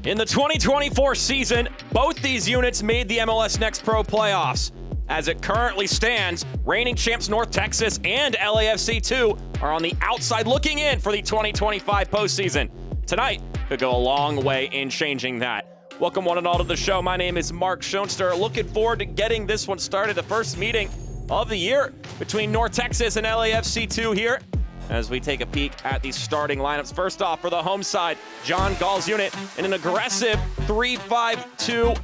In the 2024 season, both these units made the MLS Next Pro playoffs. As it currently stands, reigning champs North Texas and LAFC 2 are on the outside looking in for the 2025 postseason. Tonight could go a long way in changing that. Welcome one and all to the show. My name is Mark Schoenster. Looking forward to getting this one started. The first meeting of the year between North Texas and LAFC 2 here, as we take a peek at the starting lineups. First off, for the home side, John Gall's unit in an aggressive 3-5-2.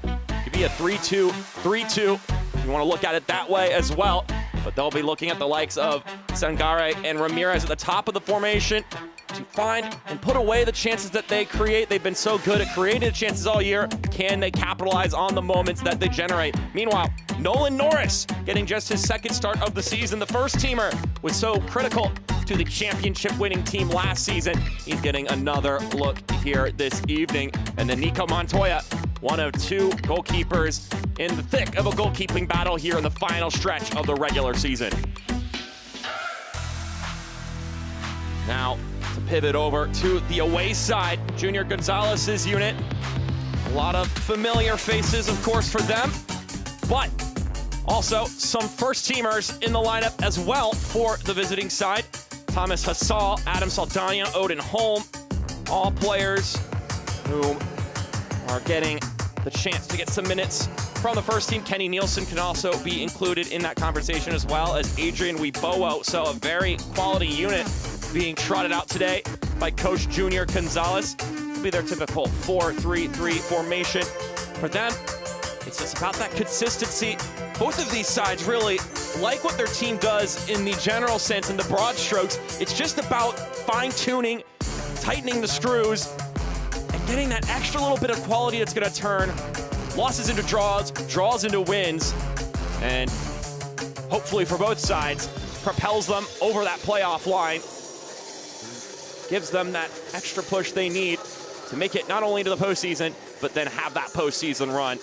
Could be a 3-2-3-2 if you want to look at it that way as well. But they'll be looking at the likes of Sangare and Ramirez at the top of the formation to find and put away the chances that they create. They've been so good at creating chances all year. Can they capitalize on the moments that they generate? Meanwhile, Nolan Norris getting just his second start of the season. The first teamer was so critical to the championship-winning team last season. He's getting another look here this evening. And then Nico Montoya, one of two goalkeepers in the thick of a goalkeeping battle here in the final stretch of the regular season. Now, to pivot over to the away side, Junior Gonzalez's unit. A lot of familiar faces, of course, for them, but also some first-teamers in the lineup as well for the visiting side. Thomas Hassall, Adam Saldana, Odin Holm, all players who are getting the chance to get some minutes from the first team. Kenny Nielsen can also be included in that conversation, as well as Adrian Wibowo. So a very quality unit being trotted out today by Coach Junior Gonzalez. It'll be their typical 4-3-3 formation. For them, it's just about that consistency. Both of these sides really like what their team does in the general sense, in the broad strokes. It's just about fine-tuning, tightening the screws, and getting that extra little bit of quality that's going to turn losses into draws, draws into wins, and hopefully for both sides, propels them over that playoff line, gives them that extra push they need to make it not only to the postseason, but then have that postseason run.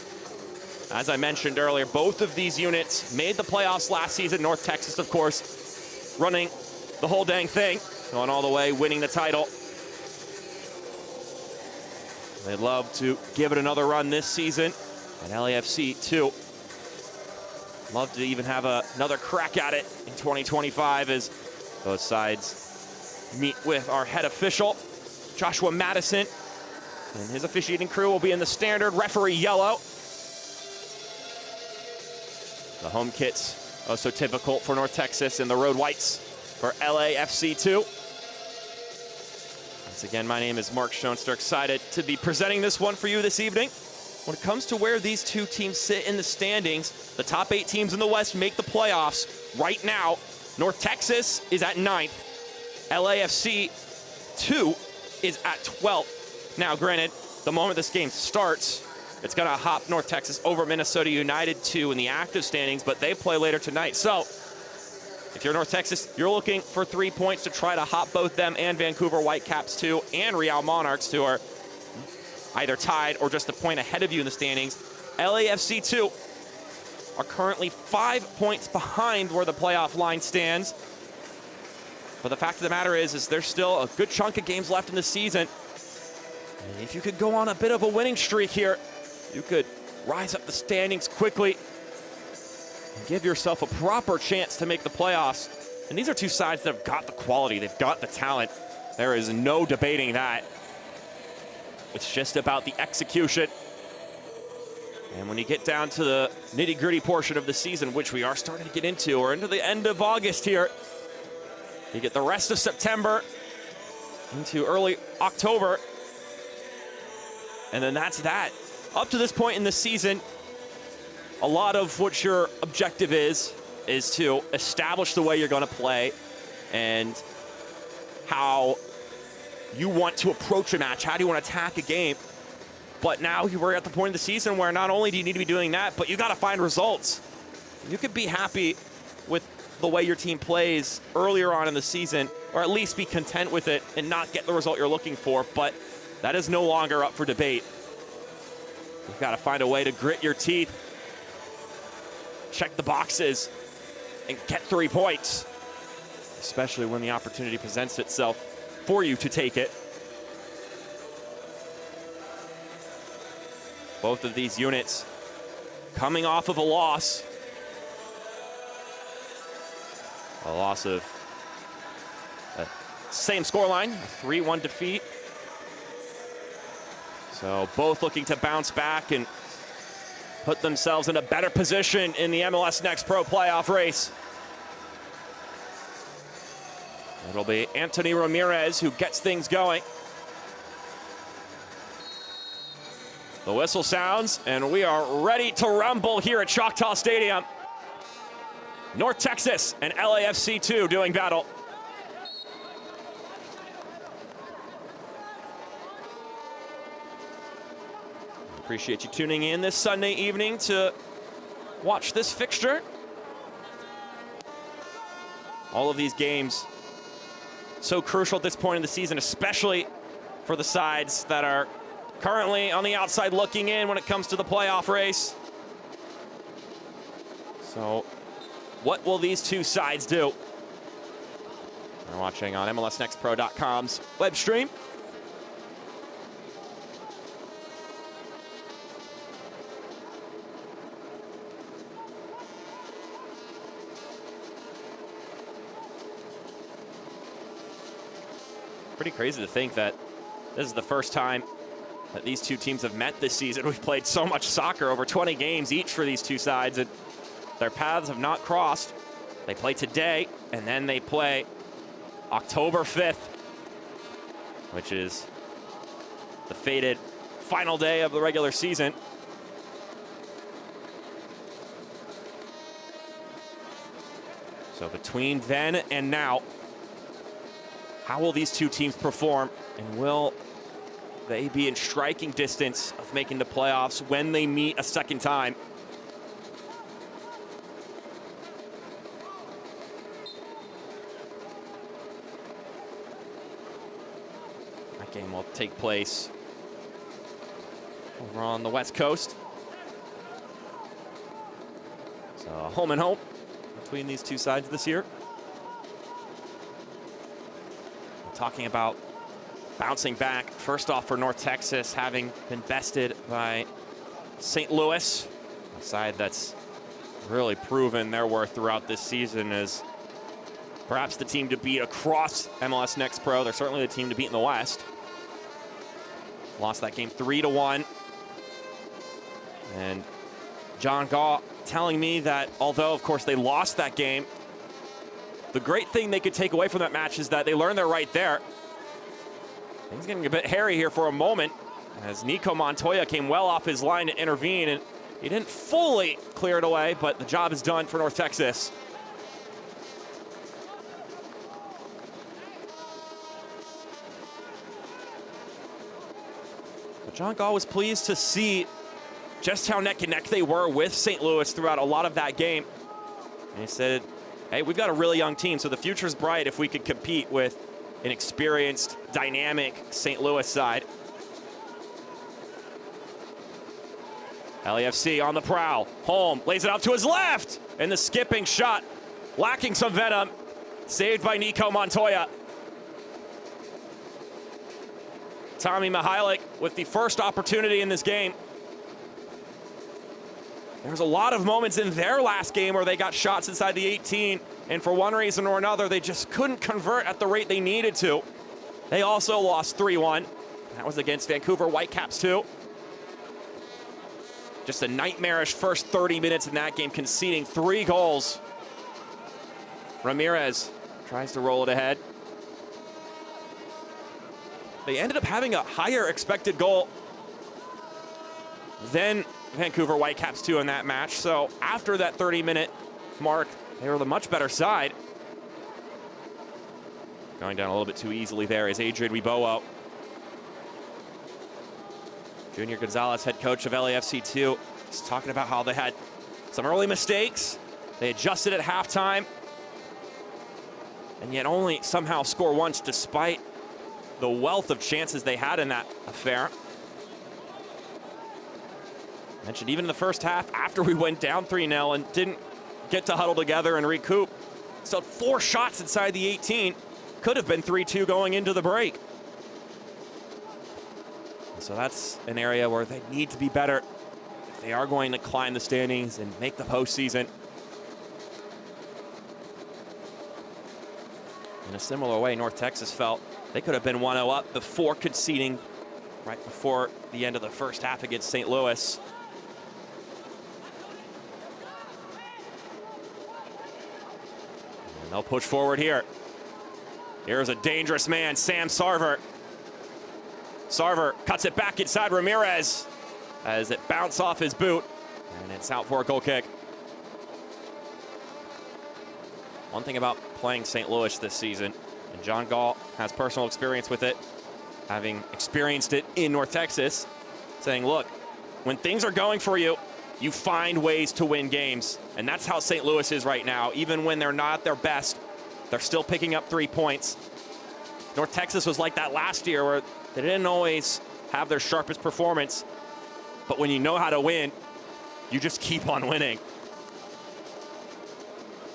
As I mentioned earlier, both of these units made the playoffs last season. North Texas, of course, running the whole dang thing, going all the way, winning the title. They'd love to give it another run this season, and LAFC too. Love to even have another crack at it in 2025 as both sides meet with our head official, Joshua Madison, and his officiating crew will be in the standard referee yellow. The home kits, also typical for North Texas, and the road whites for LAFC 2. Once again, my name is Mark Schoenster, excited to be presenting this one for you this evening. When it comes to where these two teams sit in the standings, the top 8 teams in the West make the playoffs. Right now, North Texas is at 9th. LAFC 2 is at 12th. Now, granted, the moment this game starts, it's going to hop North Texas over Minnesota United 2 in the active standings, but they play later tonight. So, if you're North Texas, you're looking for 3 points to try to hop both them and Vancouver Whitecaps 2 and Real Monarchs, who are either tied or just a point ahead of you in the standings. LAFC 2 are currently 5 points behind where the playoff line stands. But the fact of the matter is there's still a good chunk of games left in the season. And if you could go on a bit of a winning streak here, you could rise up the standings quickly and give yourself a proper chance to make the playoffs. And these are two sides that have got the quality, they've got the talent. There is no debating that. It's just about the execution. And when you get down to the nitty-gritty portion of the season, which we are starting to get into, or into the end of August here, you get the rest of September into early October, and then that's that. Up to this point in the season, a lot of what your objective is to establish the way you're going to play and how you want to approach a match, how do you want to attack a game. But now we're at the point of the season where not only do you need to be doing that, but you got to find results. You could be happy with the way your team plays earlier on in the season, or at least be content with it and not get the result you're looking for, but that is no longer up for debate. You've got to find a way to grit your teeth, check the boxes, and get 3 points, especially when the opportunity presents itself for you to take it. Both of these units coming off of a loss. A loss of same scoreline, a 3-1 defeat. So both looking to bounce back and put themselves in a better position in the MLS Next Pro playoff race. It'll be Anthony Ramirez who gets things going. The whistle sounds, and we are ready to rumble here at Choctaw Stadium. North Texas and LAFC 2 doing battle. Appreciate you tuning in this Sunday evening to watch this fixture. All of these games so crucial at this point in the season, especially for the sides that are currently on the outside looking in when it comes to the playoff race. So what will these two sides do? We're watching on MLSNextPro.com's web stream. Pretty crazy to think that this is the first time that these two teams have met this season. We've played so much soccer, over 20 games each for these two sides, and their paths have not crossed. They play today, and then they play October 5th, which is the fated final day of the regular season. So between then and now, how will these two teams perform, and will they be in striking distance of making the playoffs when they meet a second time? That game will take place over on the West Coast. So home and home between these two sides this year. Talking about bouncing back, first off for North Texas, having been bested by St. Louis, a side that's really proven their worth throughout this season as perhaps the team to beat across MLS Next Pro. They're certainly the team to beat in the West. Lost that game 3-1. And John Gaw telling me that although, of course, they lost that game, the great thing they could take away from that match is that they learned they're right there. Things getting a bit hairy here for a moment as Nico Montoya came well off his line to intervene, and he didn't fully clear it away, but the job is done for North Texas. But John Gaw was pleased to see just how neck and neck they were with St. Louis throughout a lot of that game. And he said, hey, we've got a really young team, so the future's bright if we could compete with an experienced, dynamic St. Louis side. LAFC on the prowl. Holm lays it out to his left, and the skipping shot, lacking some venom, saved by Nico Montoya. Tommy Mihalik with the first opportunity in this game. There's a lot of moments in their last game where they got shots inside the 18, and for one reason or another, they just couldn't convert at the rate they needed to. They also lost 3-1. That was against Vancouver Whitecaps too. Just a nightmarish first 30 minutes in that game, conceding 3 goals. Ramirez tries to roll it ahead. They ended up having a higher expected goal than Vancouver Whitecaps too in that match. So after that 30-minute mark, they were the much better side. Going down a little bit too easily there is Adrian Wibowo. Junior Gonzalez, head coach of LAFC 2, just talking about how they had some early mistakes. They adjusted at halftime, and yet only somehow score once despite the wealth of chances they had in that affair. Mentioned even in the first half, after we went down 3-0 and didn't get to huddle together and recoup, still 4 shots inside the 18. Could have been 3-2 going into the break. So that's an area where they need to be better if they are going to climb the standings and make the postseason. In a similar way, North Texas felt they could have been 1-0 up before conceding right before the end of the first half against St. Louis. And they'll push forward here. Here's a dangerous man, Sam Sarver. Sarver cuts it back inside Ramirez as it bounced off his boot, and it's out for a goal kick. One thing about playing St. Louis this season, and John Gall has personal experience with it, having experienced it in North Texas, saying, look, when things are going for you, you find ways to win games. And that's how St. Louis is right now. Even when they're not at their best, they're still picking up 3 points. North Texas was like that last year, where they didn't always have their sharpest performance, but when you know how to win, you just keep on winning.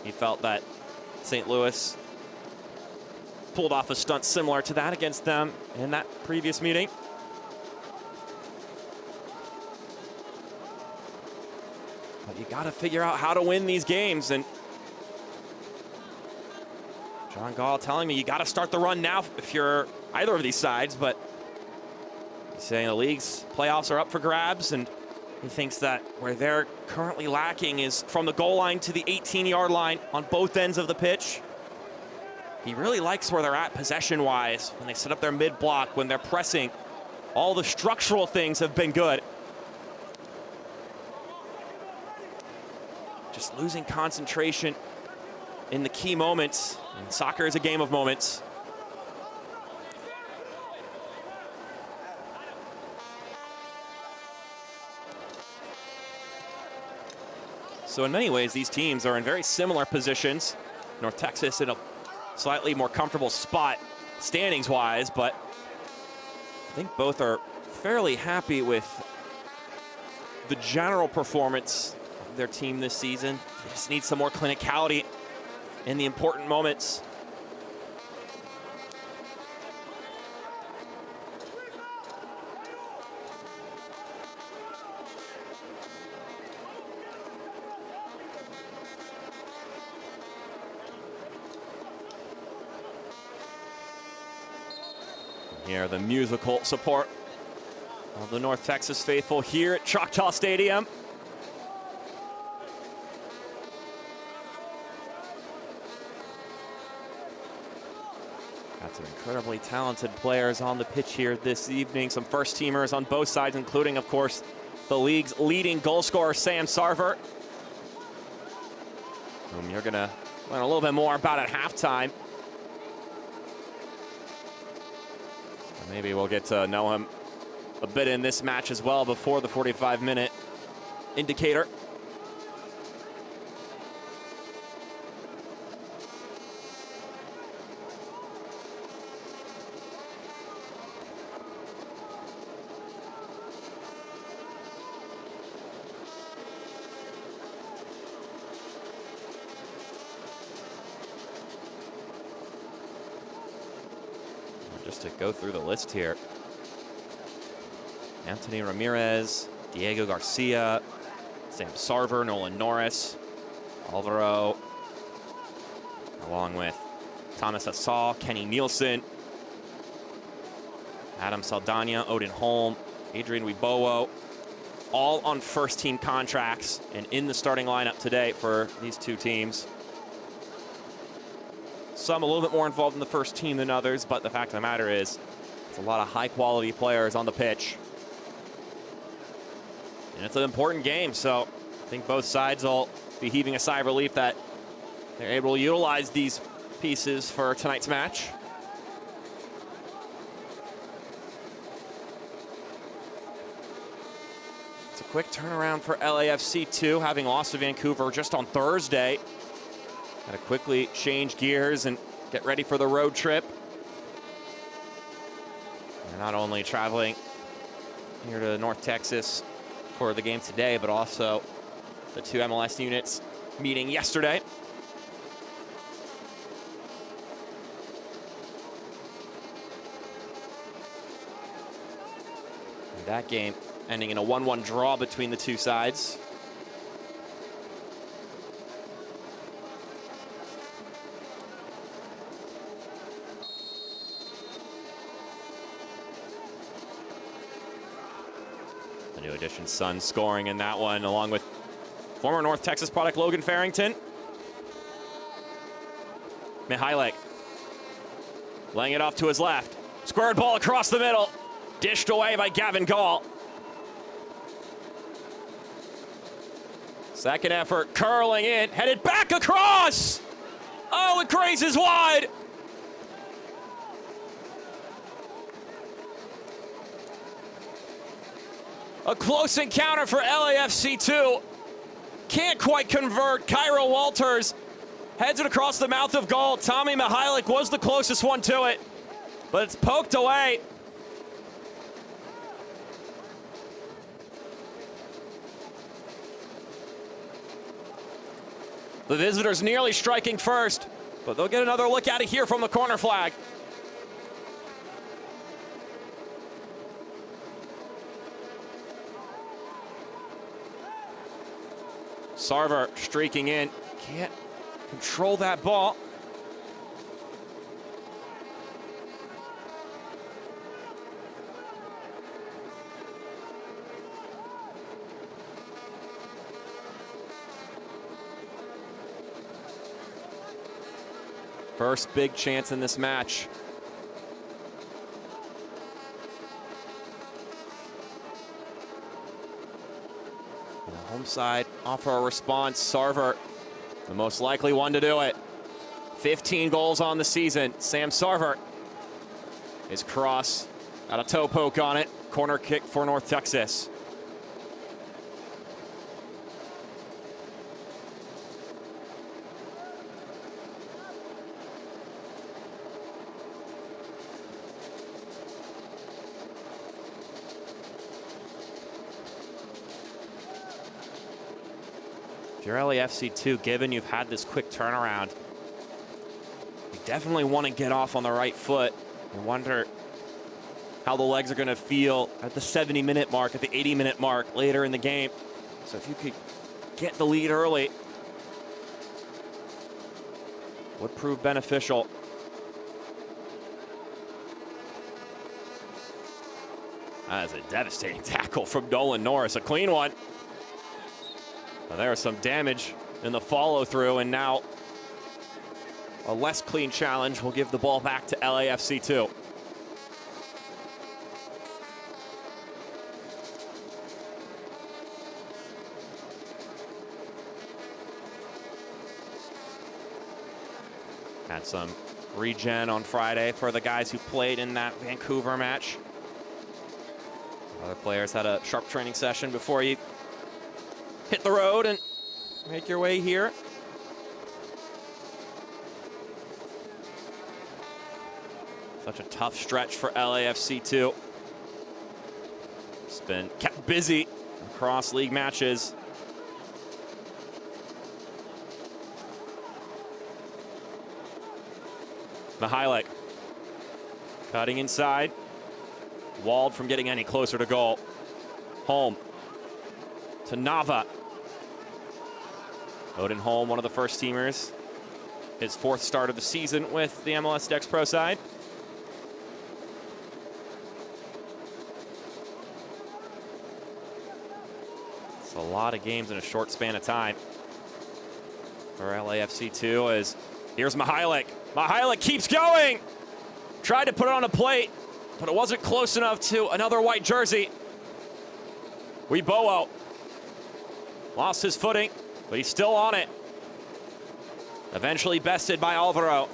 He felt that St. Louis pulled off a stunt similar to that against them in that previous meeting. But you got to figure out how to win these games, and John Gall telling me you got to start the run now if you're either of these sides, but he's saying the league's playoffs are up for grabs, and he thinks that where they're currently lacking is from the goal line to the 18-yard line on both ends of the pitch. He really likes where they're at possession-wise, when they set up their mid-block, when they're pressing. All the structural things have been good. Just losing concentration in the key moments. And soccer is a game of moments. So in many ways, these teams are in very similar positions. North Texas in a slightly more comfortable spot standings-wise, but I think both are fairly happy with the general performance of their team this season. They just need some more clinicality in the important moments. Here, the musical support of the North Texas faithful here at Choctaw Stadium. Got some incredibly talented players on the pitch here this evening. Some first-teamers on both sides, including, of course, the league's leading goal scorer, Sam Sarver, whom you're going to learn a little bit more about at halftime. Maybe we'll get to know him a bit in this match as well before the 45-minute indicator. Just to go through the list here. Anthony Ramirez, Diego Garcia, Sam Sarver, Nolan Norris, Alvaro, along with Thomas Assal, Kenny Nielsen, Adam Saldana, Odin Holm, Adrian Wibowo, all on first-team contracts and in the starting lineup today for these two teams. Some a little bit more involved in the first team than others, but the fact of the matter is, it's a lot of high-quality players on the pitch. And it's an important game, so I think both sides will be heaving a sigh of relief that they're able to utilize these pieces for tonight's match. It's a quick turnaround for LAFC too, having lost to Vancouver just on Thursday. Got to quickly change gears and get ready for the road trip. They're not only traveling here to North Texas for the game today, but also the two MLS units meeting yesterday. That game ending in a 1-1 draw between the two sides. The new addition, Sun, scoring in that one, along with former North Texas product Logan Farrington. Mihajlik laying it off to his left. Squared ball across the middle. Dished away by Gavin Gall. Second effort, curling in, headed back across! Oh, it grazes wide! A close encounter for LAFC 2. Can't quite convert. Cairo Walters heads it across the mouth of goal. Tommy Mihajlik was the closest one to it, but it's poked away. The visitors nearly striking first, but they'll get another look at it here from the corner flag. Sarver streaking in, can't control that ball. First big chance in this match. The home side offer a response. Sarver, the most likely one to do it. 15 goals on the season. Sam Sarver. His cross, got a toe poke on it. Corner kick for North Texas. If you're LAFC 2, given you've had this quick turnaround, you definitely want to get off on the right foot. You wonder how the legs are going to feel at the 70-minute mark, at the 80-minute mark later in the game. So if you could get the lead early, would prove beneficial. That is a devastating tackle from Nolan Norris, a clean one. Well, there was some damage in the follow-through, and now a less clean challenge will give the ball back to LAFC 2. Had some regen on Friday for the guys who played in that Vancouver match. Other players had a sharp training session before you hit the road and make your way here. Such a tough stretch for LAFC 2. It's been kept busy across league matches. Mihajlik cutting inside, walled from getting any closer to goal. Holm to Nava. Odin Holm, one of the first teamers. His fourth start of the season with the MLS NEXT Pro side. It's a lot of games in a short span of time for LAFC 2 as here's Mihajlik. Mihajlik keeps going. Tried to put it on a plate, but it wasn't close enough to another white jersey. Webowo lost his footing, but he's still on it. Eventually bested by Alvaro.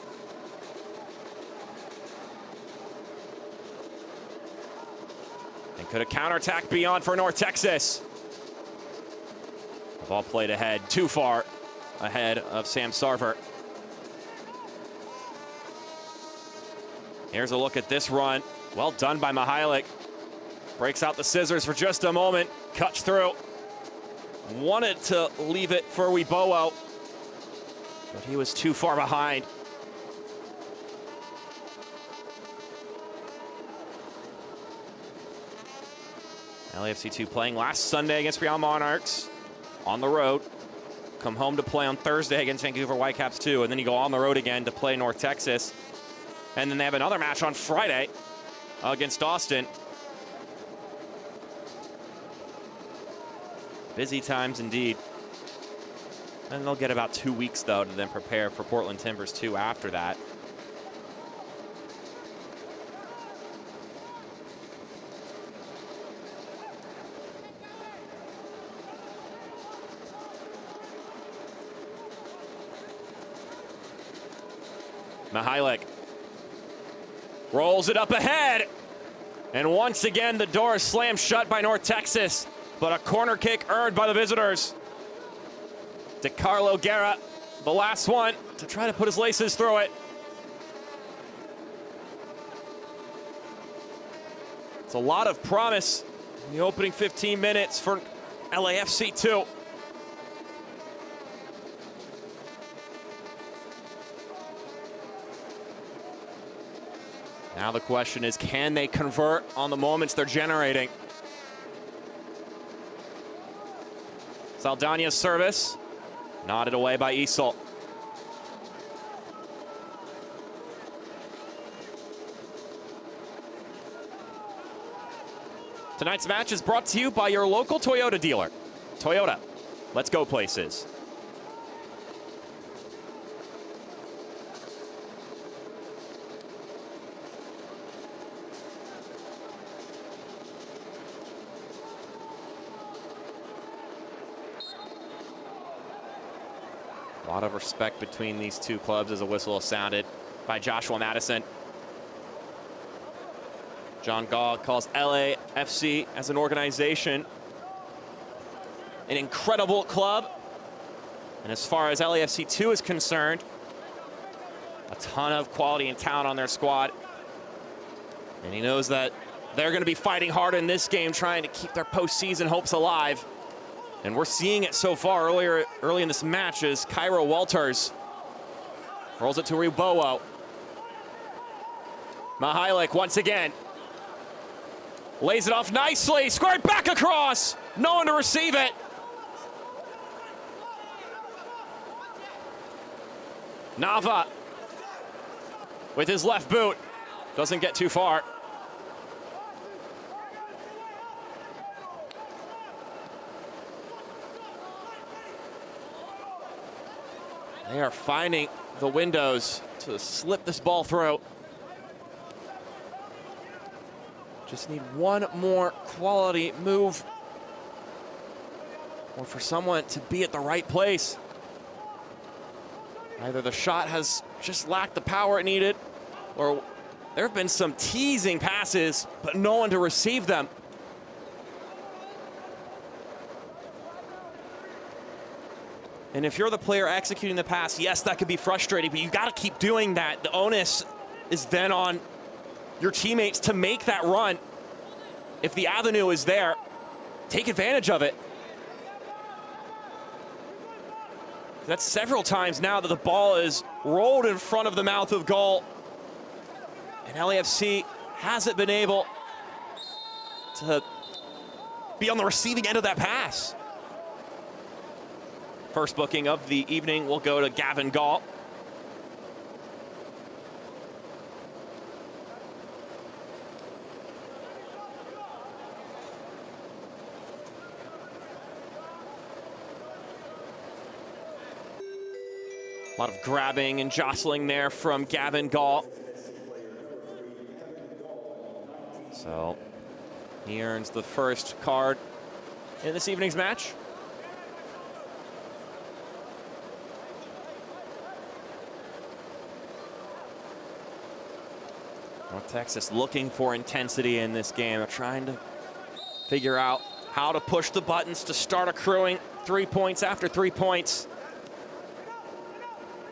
And could a counterattack be on for North Texas? The ball played ahead, too far ahead of Sam Sarver. Here's a look at this run. Well done by Mihajlik. Breaks out the scissors for just a moment. Cuts through. Wanted to leave it for Webowo, but he was too far behind. LAFC 2 playing last Sunday against Real Monarchs on the road. Come home to play on Thursday against Vancouver Whitecaps 2, and then you go on the road again to play North Texas. And then they have another match on Friday against Austin. Busy times indeed. And they'll get about 2 weeks, though, to then prepare for Portland Timbers 2 after that. Mihailik rolls it up ahead. And once again, the door is slammed shut by North Texas. But a corner kick earned by the visitors. DeCarlo Guerra, the last one to try to put his laces through it. It's a lot of promise in the opening 15 minutes for LAFC 2. Now the question is, can they convert on the moments they're generating? Saldana's service, nodded away by Isol. Tonight's match is brought to you by your local Toyota dealer. Toyota, let's go places. A lot of respect between these two clubs as a whistle is sounded by Joshua Madison. John Gall calls LAFC as an organization an incredible club. And as far as LAFC 2 is concerned, a ton of quality and talent on their squad. And he knows that they're going to be fighting hard in this game, trying to keep their postseason hopes alive. And we're seeing it so far early in this match as Cairo Walters rolls it to Rubowo. Mihailik once again lays it off nicely, squared back across. No one to receive it. Nava with his left boot doesn't get too far. They are finding the windows to slip this ball through. Just need one more quality move, or for someone to be at the right place. Either the shot has just lacked the power it needed, or there have been some teasing passes, but no one to receive them. And if you're the player executing the pass, yes, that could be frustrating, but you've got to keep doing that. The onus is then on your teammates to make that run. If the avenue is there, take advantage of it. That's several times now that the ball is rolled in front of the mouth of goal. And LAFC hasn't been able to be on the receiving end of that pass. First booking of the evening will go to Gavin Gall. A lot of grabbing and jostling there from Gavin Gall. So he earns the first card in this evening's match. North Texas looking for intensity in this game. They're trying to figure out how to push the buttons to start accruing 3 points after 3 points.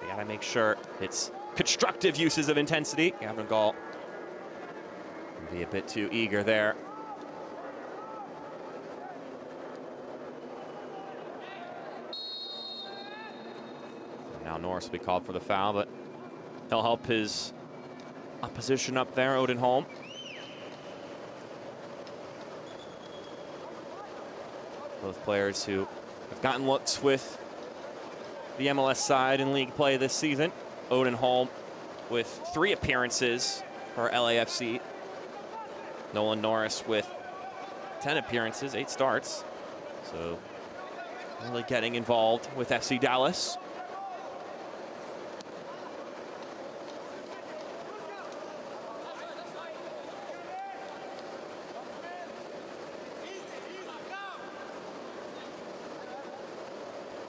They gotta make sure it's constructive uses of intensity. Gavin Gall can be a bit too eager there. Now Norris will be called for the foul, but he'll help his opposition up there, Odin Holm. Both players who have gotten looks with the MLS side in league play this season. Odin Holm with 3 appearances for LAFC. Nolan Norris with 10 appearances, 8 starts. So really getting involved with FC Dallas.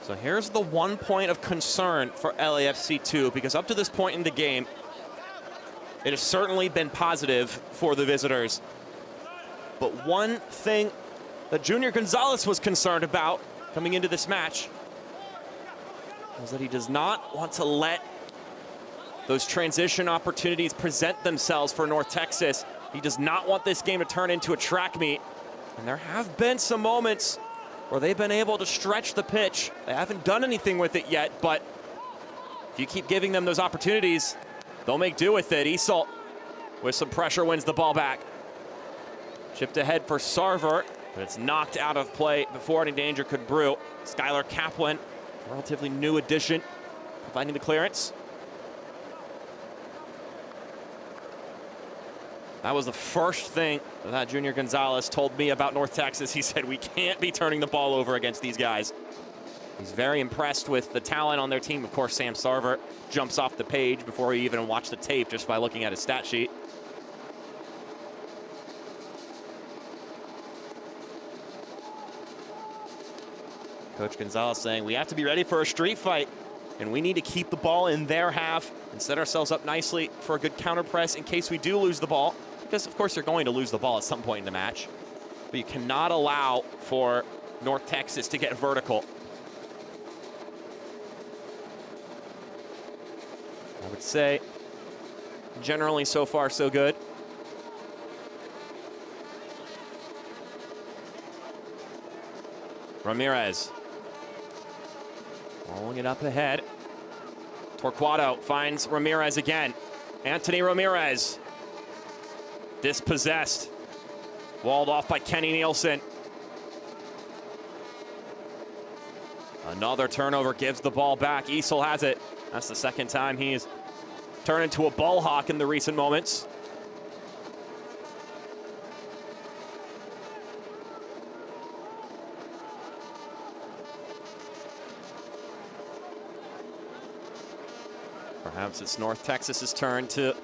So here's the one point of concern for LAFC 2, because up to this point in the game, it has certainly been positive for the visitors. But one thing that Junior Gonzalez was concerned about coming into this match was that he does not want to let those transition opportunities present themselves for North Texas. He does not want this game to turn into a track meet. And there have been some moments where they've been able to stretch the pitch. They haven't done anything with it yet, but if you keep giving them those opportunities, they'll make do with it. Esol with some pressure wins the ball back. Chipped ahead for Sarver, but it's knocked out of play before any danger could brew. Skylar Kaplan, a relatively new addition, providing the clearance. That was the first thing that Junior Gonzalez told me about North Texas. He said, we can't be turning the ball over against these guys. He's very impressed with the talent on their team. Of course, Sam Sarver jumps off the page before we even watch the tape just by looking at his stat sheet. Coach Gonzalez saying we have to be ready for a street fight, and we need to keep the ball in their half and set ourselves up nicely for a good counter press in case we do lose the ball. Because, of course, you're going to lose the ball at some point in the match. But you cannot allow for North Texas to get vertical. I would say generally so far so good. Ramirez rolling it up ahead. Torquato finds Ramirez again. Anthony Ramirez dispossessed. Walled off by Kenny Nielsen. Another turnover gives the ball back. Esol has it. That's the second time he's turned into a ball hawk in the recent moments. Perhaps it's North Texas's turn to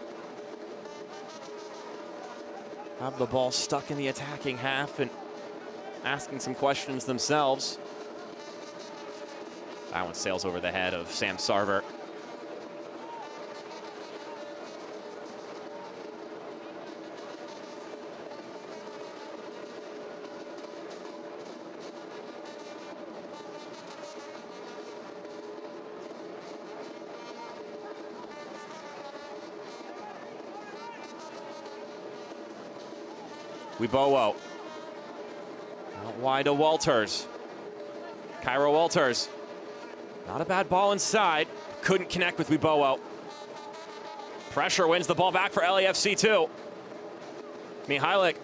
have the ball stuck in the attacking half and asking some questions themselves. That one sails over the head of Sam Sarver. Wibowo. Out wide to Walters. Cairo Walters. Not a bad ball inside. Couldn't connect with Wibowo. Pressure wins the ball back for LAFC 2. Mihailik.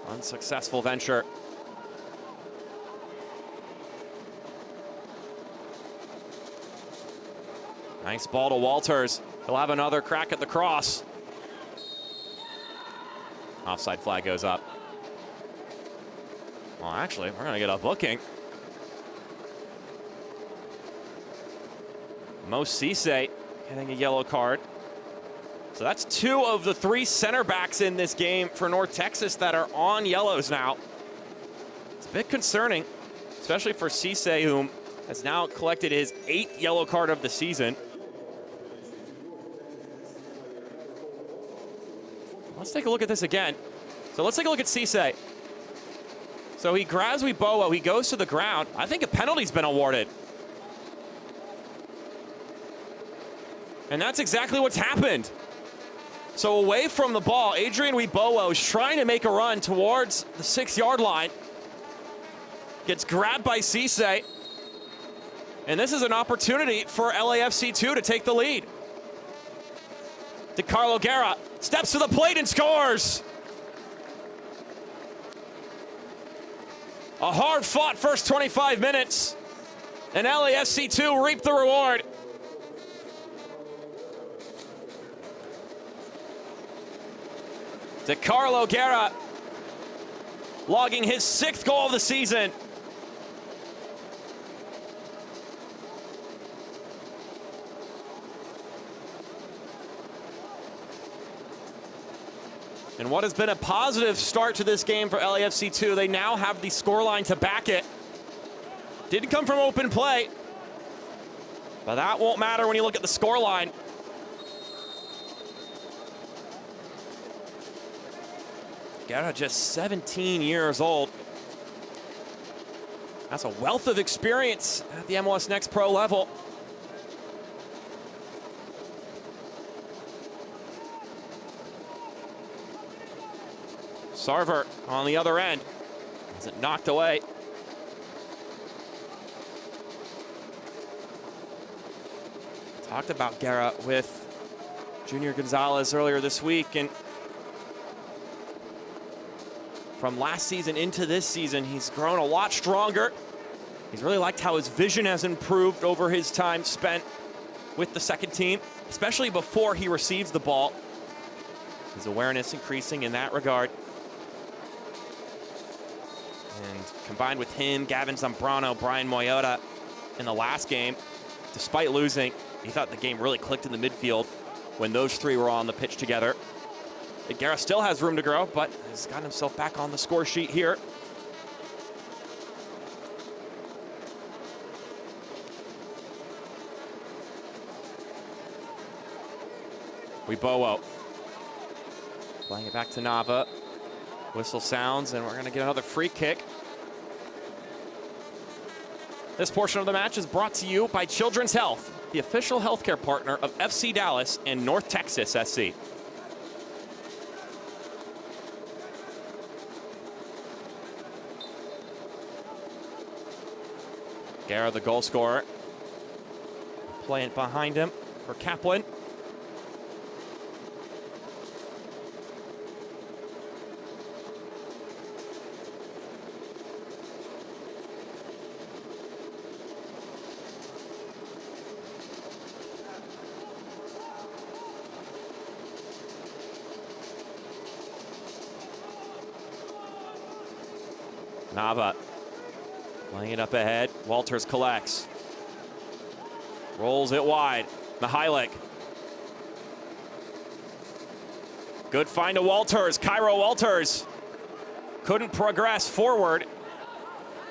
Unsuccessful venture. Nice ball to Walters. He'll have another crack at the cross. Offside flag goes up. Well, actually, we're going to get a booking. Mo Cisse getting a yellow card. So that's 2 of the 3 center backs in this game for North Texas that are on yellows now. It's a bit concerning, especially for Cisse, whom has now collected his 8th yellow card of the season. Let's take a look at this again. So let's take a look at Cisse. So he grabs Wibowo, he goes to the ground. I think a penalty's been awarded. And that's exactly what's happened. So away from the ball, Adrian Wibowo is trying to make a run towards the 6-yard line. Gets grabbed by Cisse. And this is an opportunity for LAFC 2 to take the lead. DeCarlo Guerra steps to the plate and scores. A hard-fought first 25 minutes, and LAFC2 reaped the reward. DeCarlo Guerra logging his 6th goal of the season. And what has been a positive start to this game for LAFC2, they now have the scoreline to back it. Didn't come from open play, but that won't matter when you look at the scoreline. Guerra just 17 years old. That's a wealth of experience at the MLS Next Pro level. Sarver on the other end. Has it knocked away. Talked about Guerra with Junior Gonzalez earlier this week, and from last season into this season, he's grown a lot stronger. He's really liked how his vision has improved over his time spent with the second team, especially before he receives the ball. His awareness increasing in that regard. And combined with him, Gavin Zambrano, Brian Moyota in the last game, despite losing, he thought the game really clicked in the midfield when those three were on the pitch together. Guerra still has room to grow, but has gotten himself back on the score sheet here. Wibowo playing it back to Nava. Whistle sounds, and we're going to get another free kick. This portion of the match is brought to you by Children's Health, the official healthcare partner of FC Dallas and North Texas SC. Guerra, the goal scorer, playing behind him for Kaplan. Nava playing it up ahead. Walters collects. Rolls it wide. Mihailik. Good find to Walters. Cairo Walters couldn't progress forward.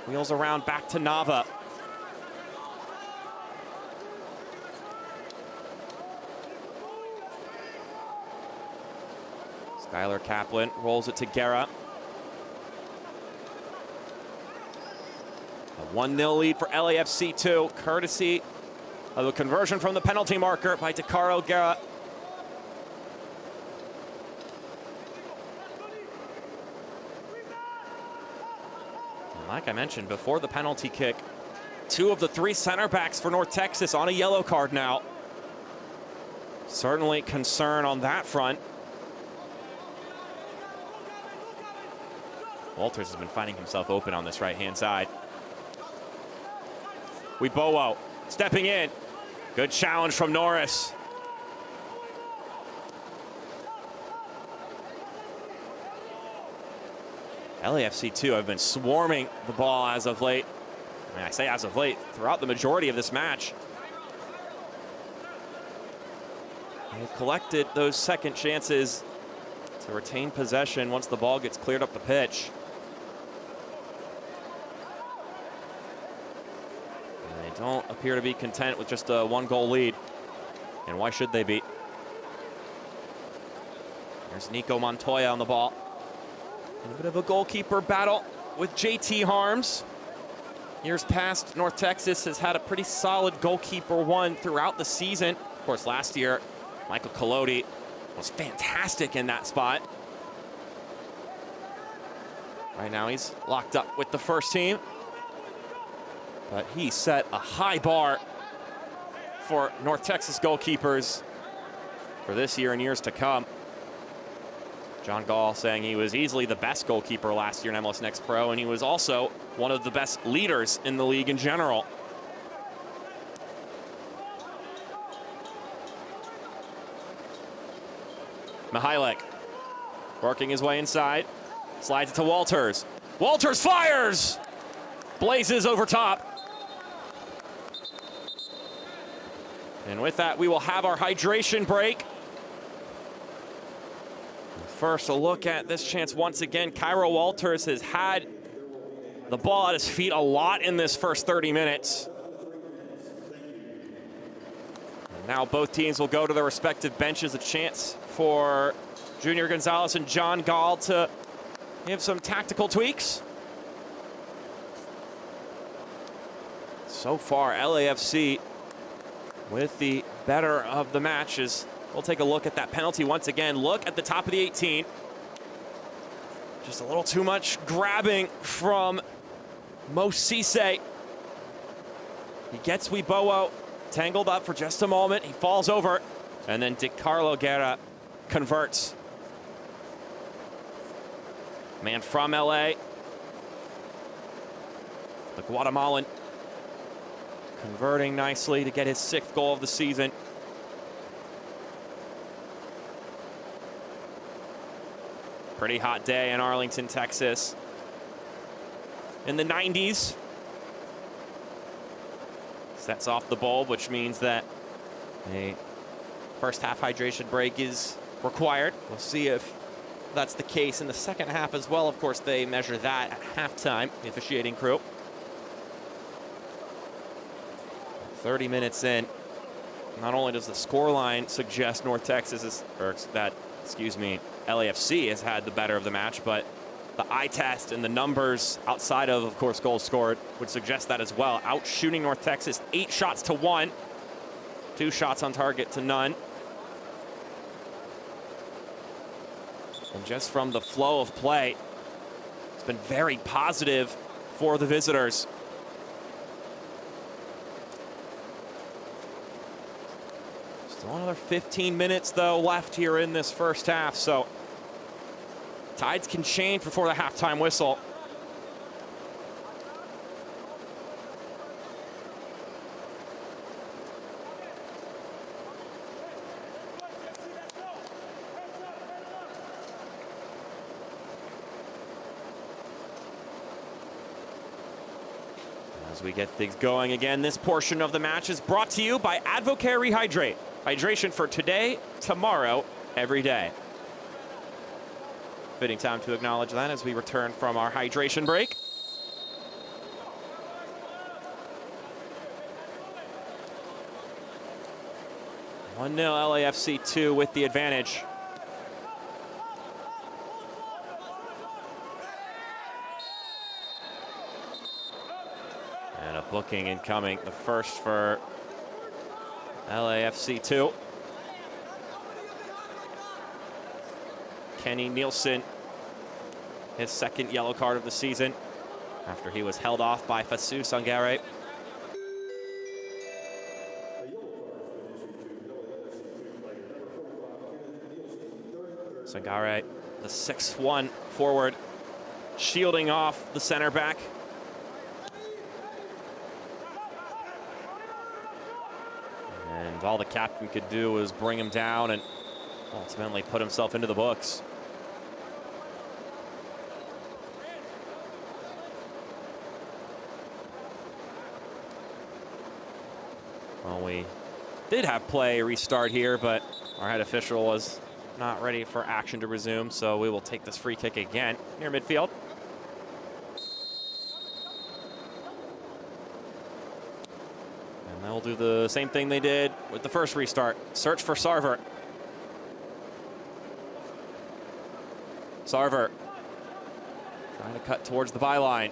Wheels around back to Nava. Skylar Kaplan rolls it to Guerra. A 1-0 lead for LAFC2, courtesy of a conversion from the penalty marker by DeCarlo Guerra. And like I mentioned, before the penalty kick, 2 of the 3 center backs for North Texas on a yellow card now. Certainly concern on that front. Walters has been finding himself open on this right-hand side. Wibowo stepping in. Good challenge from Norris. LAFC2 have been swarming the ball as of late. I mean, I say as of late, throughout the majority of this match. They've collected those second chances to retain possession once the ball gets cleared up the pitch. Don't appear to be content with just a 1-goal lead. And why should they be? There's Nico Montoya on the ball. And a bit of a goalkeeper battle with JT Harms. Years past, North Texas has had a pretty solid goalkeeper one throughout the season. Of course, last year, Michael Collodi was fantastic in that spot. Right now, he's locked up with the first team. But he set a high bar for North Texas goalkeepers for this year and years to come. John Gall saying he was easily the best goalkeeper last year in MLS Next Pro, and he was also one of the best leaders in the league in general. Mihajlik working his way inside, slides it to Walters. Walters fires! Blazes over top. And with that, we will have our hydration break. First, a look at this chance once again. Cairo Walters has had the ball at his feet a lot in this first 30 minutes. And now both teams will go to their respective benches. A chance for Junior Gonzalez and John Gall to give some tactical tweaks. So far, LAFC with the better of the matches. We'll take a look at that penalty once again. Look at the top of the 18. Just a little too much grabbing from Mo Cisse. He gets Wibowo tangled up for just a moment. He falls over, and then DiCarlo Guerra converts. Man from LA. The Guatemalan converting nicely to get his 6th goal of the season. Pretty hot day in Arlington, Texas. In the 90s. Sets off the bulb, which means that a first half hydration break is required. We'll see if that's the case in the second half as well. Of course, they measure that at halftime, the officiating crew. 30 minutes in, not only does the scoreline suggest North Texas is, LAFC has had the better of the match, but the eye test and the numbers outside of course, goals scored would suggest that as well. Out shooting North Texas 8 shots to 1, 2 shots on target to none. And just from the flow of play, it's been very positive for the visitors. Still another 15 minutes, though, left here in this first half, so tides can change before the halftime whistle. As we get things going again, this portion of the match is brought to you by Advocare Rehydrate. Hydration for today, tomorrow, every day. Fitting time to acknowledge that as we return from our hydration break. One 0 LAFC 2 with the advantage. And a booking incoming, the first for LAFC 2. Kenny Nielsen, his 2nd yellow card of the season after he was held off by Fasu Sangare. Sangare, the 6'1" forward, shielding off the center back. And all the captain could do was bring him down and ultimately put himself into the books. Well, we did have play restart here, but our head official was not ready for action to resume, so we will take this free kick again near midfield. And they'll do the same thing they did with the first restart. Search for Sarver. Sarver trying to cut towards the byline.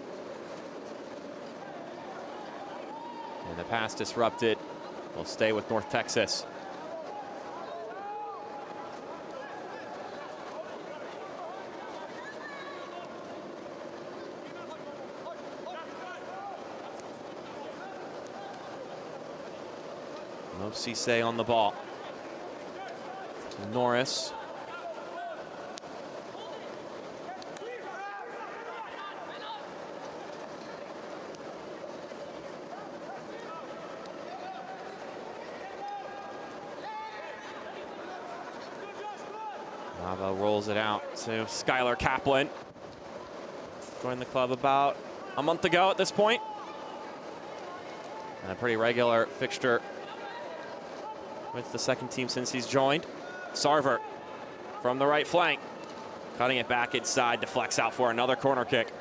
And the pass disrupted. Will stay with North Texas. Mo Cisse on the ball. To Norris. Nava rolls it out to Skylar Kaplan. Joined the club about a month ago at this point. And a pretty regular fixture with the second team since he's joined. Sarver from the right flank, cutting it back inside, deflects out for another corner kick.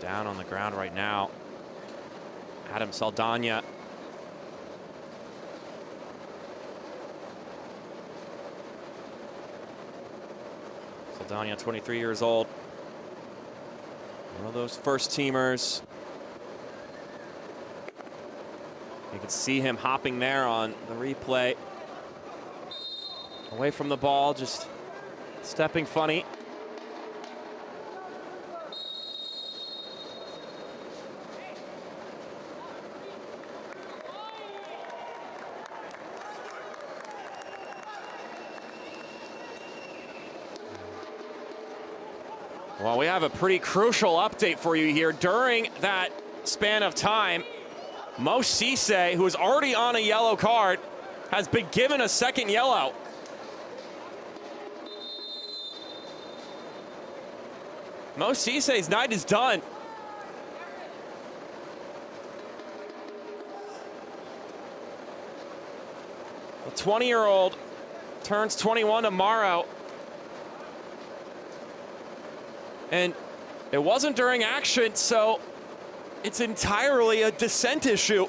Down on the ground right now, Adam Saldana. Saldana, 23 years old. One of those first teamers. You can see him hopping there on the replay. Away from the ball, just stepping funny. Well, we have a pretty crucial update for you here. During that span of time, Mo Cisse, who is already on a yellow card, has been given a second yellow. Mo Cisse's night is done. The 20-year-old turns 21 tomorrow. And it wasn't during action, so it's entirely a dissent issue.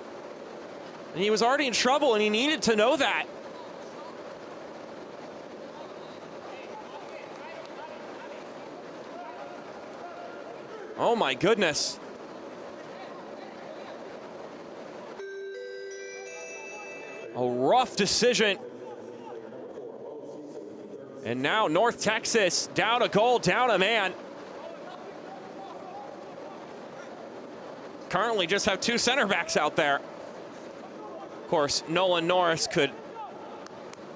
And he was already in trouble, and he needed to know that. Oh my goodness. A rough decision. And now North Texas down a goal, down a man. Currently just have two center backs out there. Of course, Nolan Norris could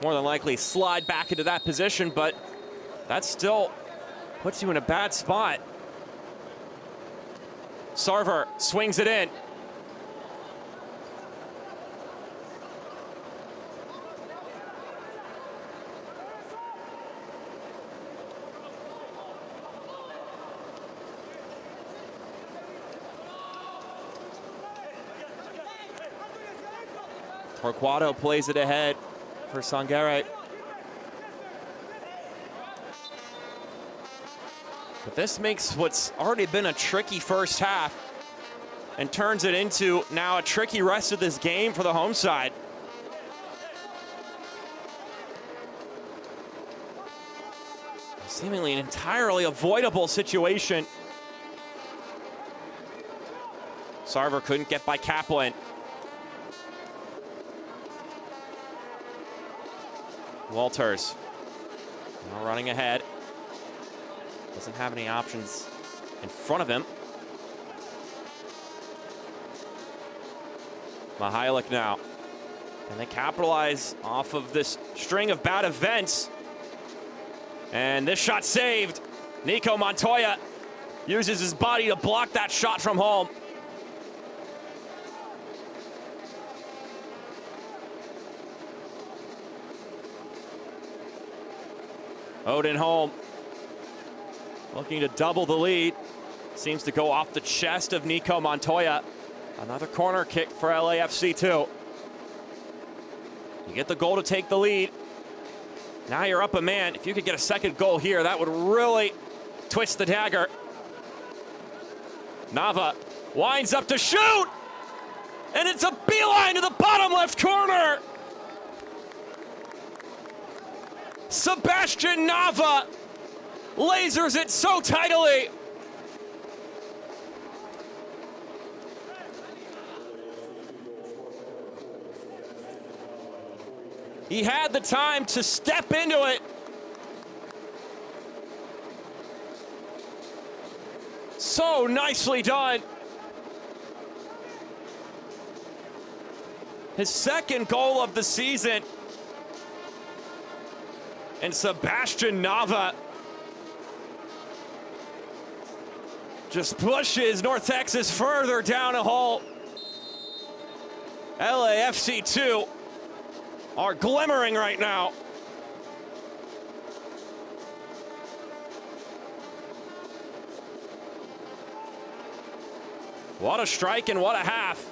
more than likely slide back into that position, but that still puts you in a bad spot. Sarver swings it in. Torquato plays it ahead for Sangare. But this makes what's already been a tricky first half and turns it into now a tricky rest of this game for the home side. Seemingly an entirely avoidable situation. Sarver couldn't get by Kaplan. Walters now running ahead. Doesn't have any options in front of him. Mihailik now. And they capitalize off of this string of bad events. And this shot saved. Nico Montoya uses his body to block that shot from home. Odin Holm looking to double the lead. Seems to go off the chest of Nico Montoya. Another corner kick for LAFC too. You get the goal to take the lead. Now you're up a man. If you could get a second goal here, that would really twist the dagger. Nava winds up to shoot! And it's a beeline to the bottom left corner! Sebastian Nava lasers it so tidily. He had the time to step into it. So nicely done. His second goal of the season. And Sebastian Nava just pushes North Texas further down a hole. LAFC 2 are glimmering right now. What a strike and what a half.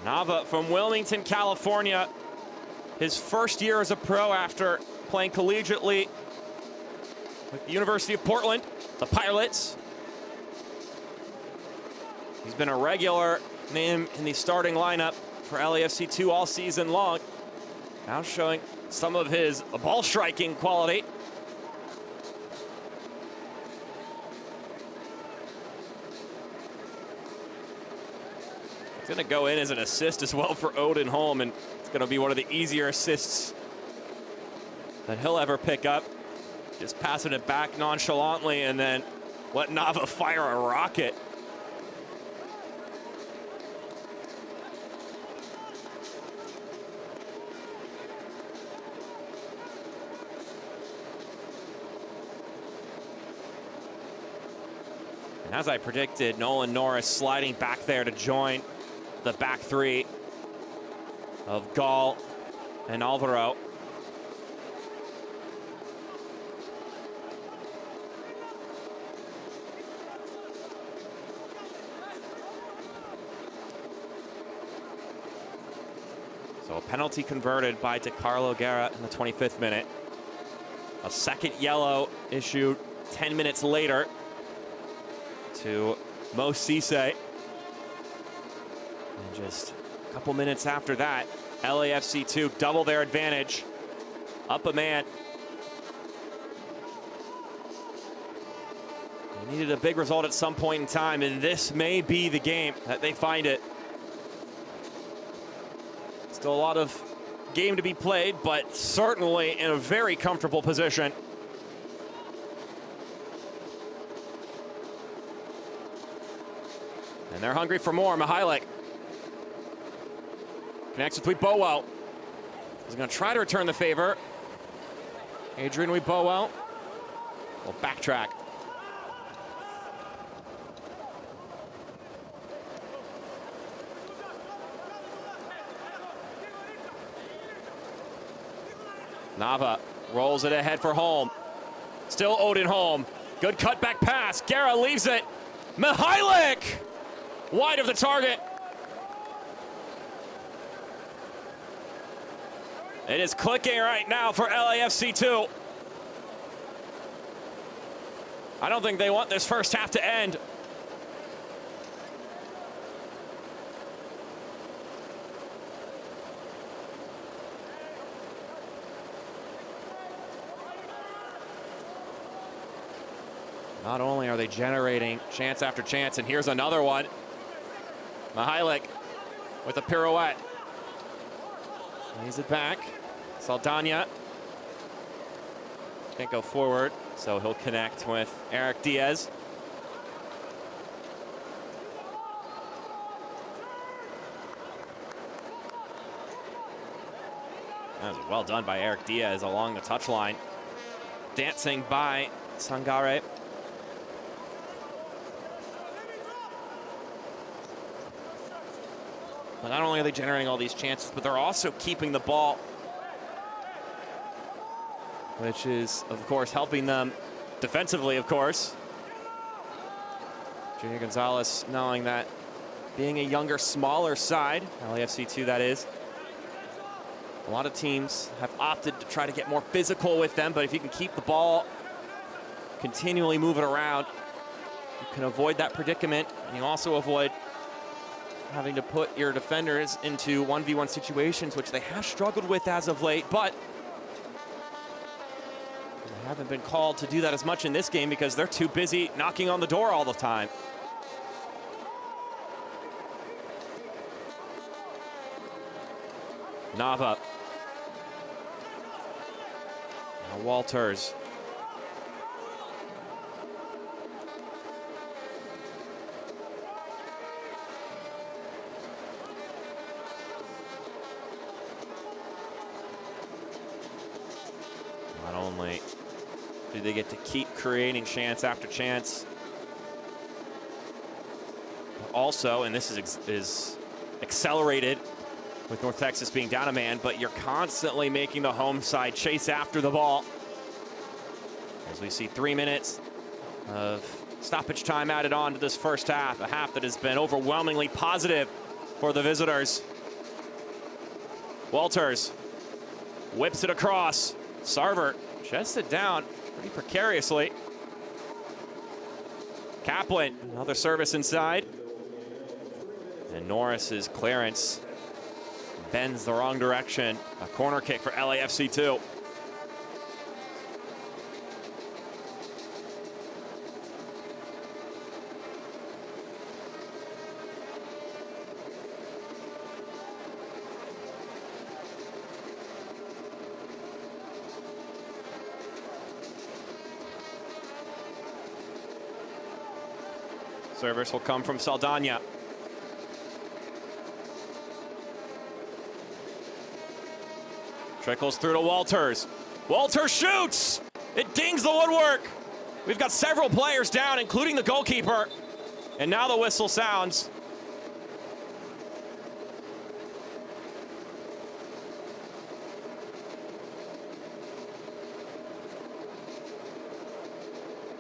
Nava from Wilmington, California. His first year as a pro after playing collegiately with the University of Portland, the Pilots. He's been a regular name in the starting lineup for LAFC 2 all season long. Now showing some of his ball striking quality. It's going to go in as an assist as well for Odin Holm, and it's going to be one of the easier assists that he'll ever pick up. Just passing it back nonchalantly and then let Nava fire a rocket. And as I predicted, Nolan Norris sliding back there to join the back three of Gall and Alvaro. So a penalty converted by DeCarlo Guerra in the 25th minute. A second yellow issued 10 minutes later to Mo Cisse. And just a couple minutes after that, LAFC 2 double their advantage. Up a man. They needed a big result at some point in time, and this may be the game that they find it. Still a lot of game to be played, but certainly in a very comfortable position. And they're hungry for more. Mihailik connects with Weboa. He's going to try to return the favor. Adrian Weboa will backtrack. Nava rolls it ahead for Holm. Still Odin Holm. Good cutback pass. Guerra leaves it. Mihailik wide of the target. It is clicking right now for LAFC 2. I don't think they want this first half to end. Not only are they generating chance after chance, and here's another one. Mihailik with a pirouette. Lays it back. Saldana can't go forward, so he'll connect with Eric Diaz. That was well done by Eric Diaz along the touchline. Dancing by Sangare. But not only are they generating all these chances, but they're also keeping the ball, which is, of course, helping them defensively, of course. Junior Gonzalez knowing that being a younger, smaller side, LAFC 2 that is, a lot of teams have opted to try to get more physical with them, but if you can keep the ball continually moving around, you can avoid that predicament, and you also avoid having to put your defenders into 1v1 situations, which they have struggled with as of late, but they haven't been called to do that as much in this game because they're too busy knocking on the door all the time. Nava. Now Walters. Do they get to keep creating chance after chance? Also, and this is accelerated with North Texas being down a man, but you're constantly making the home side chase after the ball. As we see 3 minutes of stoppage time added on to this first half, a half that has been overwhelmingly positive for the visitors. Walters whips it across. Sarver chests it down pretty precariously. Kaplan, another service inside. And Norris's clearance bends the wrong direction. A corner kick for LAFC 2. Service will come from Saldana. Trickles through to Walters. Walters shoots! It dings the woodwork. We've got several players down, including the goalkeeper. And now the whistle sounds.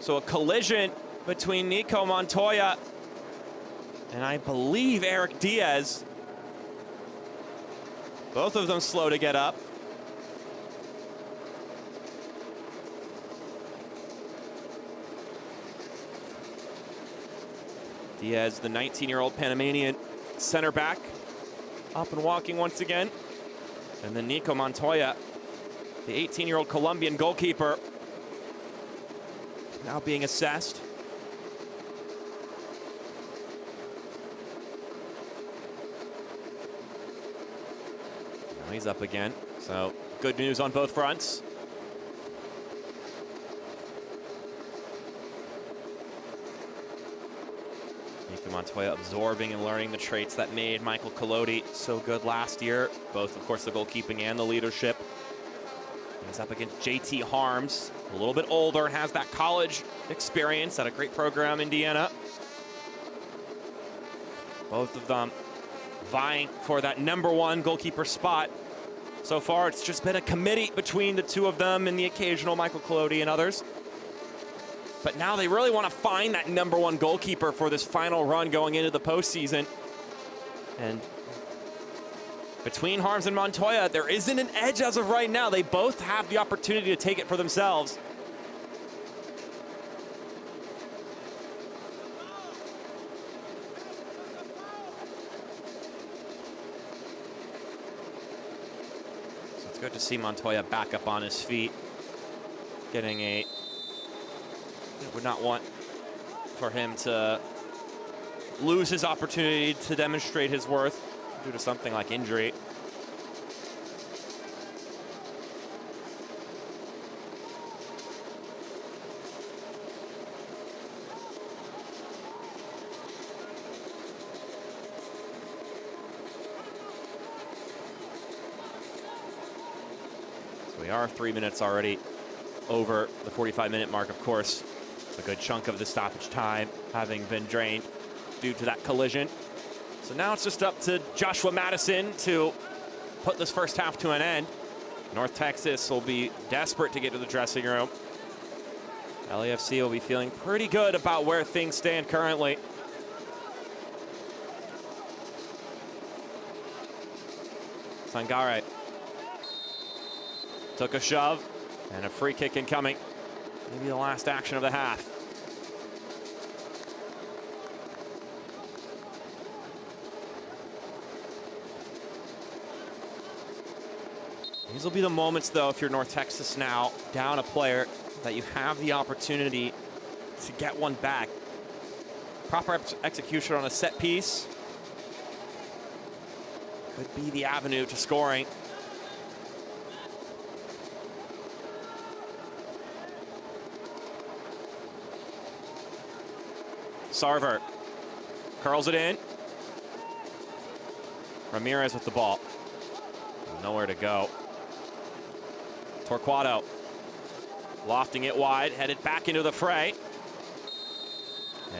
So a collision between Nico Montoya and I believe Eric Diaz. Both of them slow to get up. Diaz, the 19-year-old Panamanian center back, up and walking once again. And then Nico Montoya, the 18-year-old Colombian goalkeeper, now being assessed. Now he's up again, so good news on both fronts. Nico Montoya absorbing and learning the traits that made Michael Collodi so good last year, both, of course, the goalkeeping and the leadership. He's up against JT Harms, a little bit older, has that college experience at a great program, Indiana. Both of them vying for that #1 goalkeeper spot. So far, it's just been a committee between the two of them and the occasional Michael Collodi and others. But now they really want to find that #1 goalkeeper for this final run going into the postseason. And between Harms and Montoya, there isn't an edge as of right now. They both have the opportunity to take it for themselves. So it's good to see Montoya back up on his feet, getting a... would not want for him to lose his opportunity to demonstrate his worth due to something like injury. So we are 3 minutes already over the 45-minute mark, of course. A good chunk of the stoppage time having been drained due to that collision. So now it's just up to Joshua Madison to put this first half to an end. North Texas will be desperate to get to the dressing room. LAFC will be feeling pretty good about where things stand currently. Sangare took a shove and a free kick incoming. Maybe the last action of the half. These will be the moments, though, if you're North Texas now, down a player, that you have the opportunity to get one back. Proper execution on a set piece could be the avenue to scoring. Sarver curls it in. Ramirez with the ball. Nowhere to go. Torquato Lofting it wide, headed back into the fray.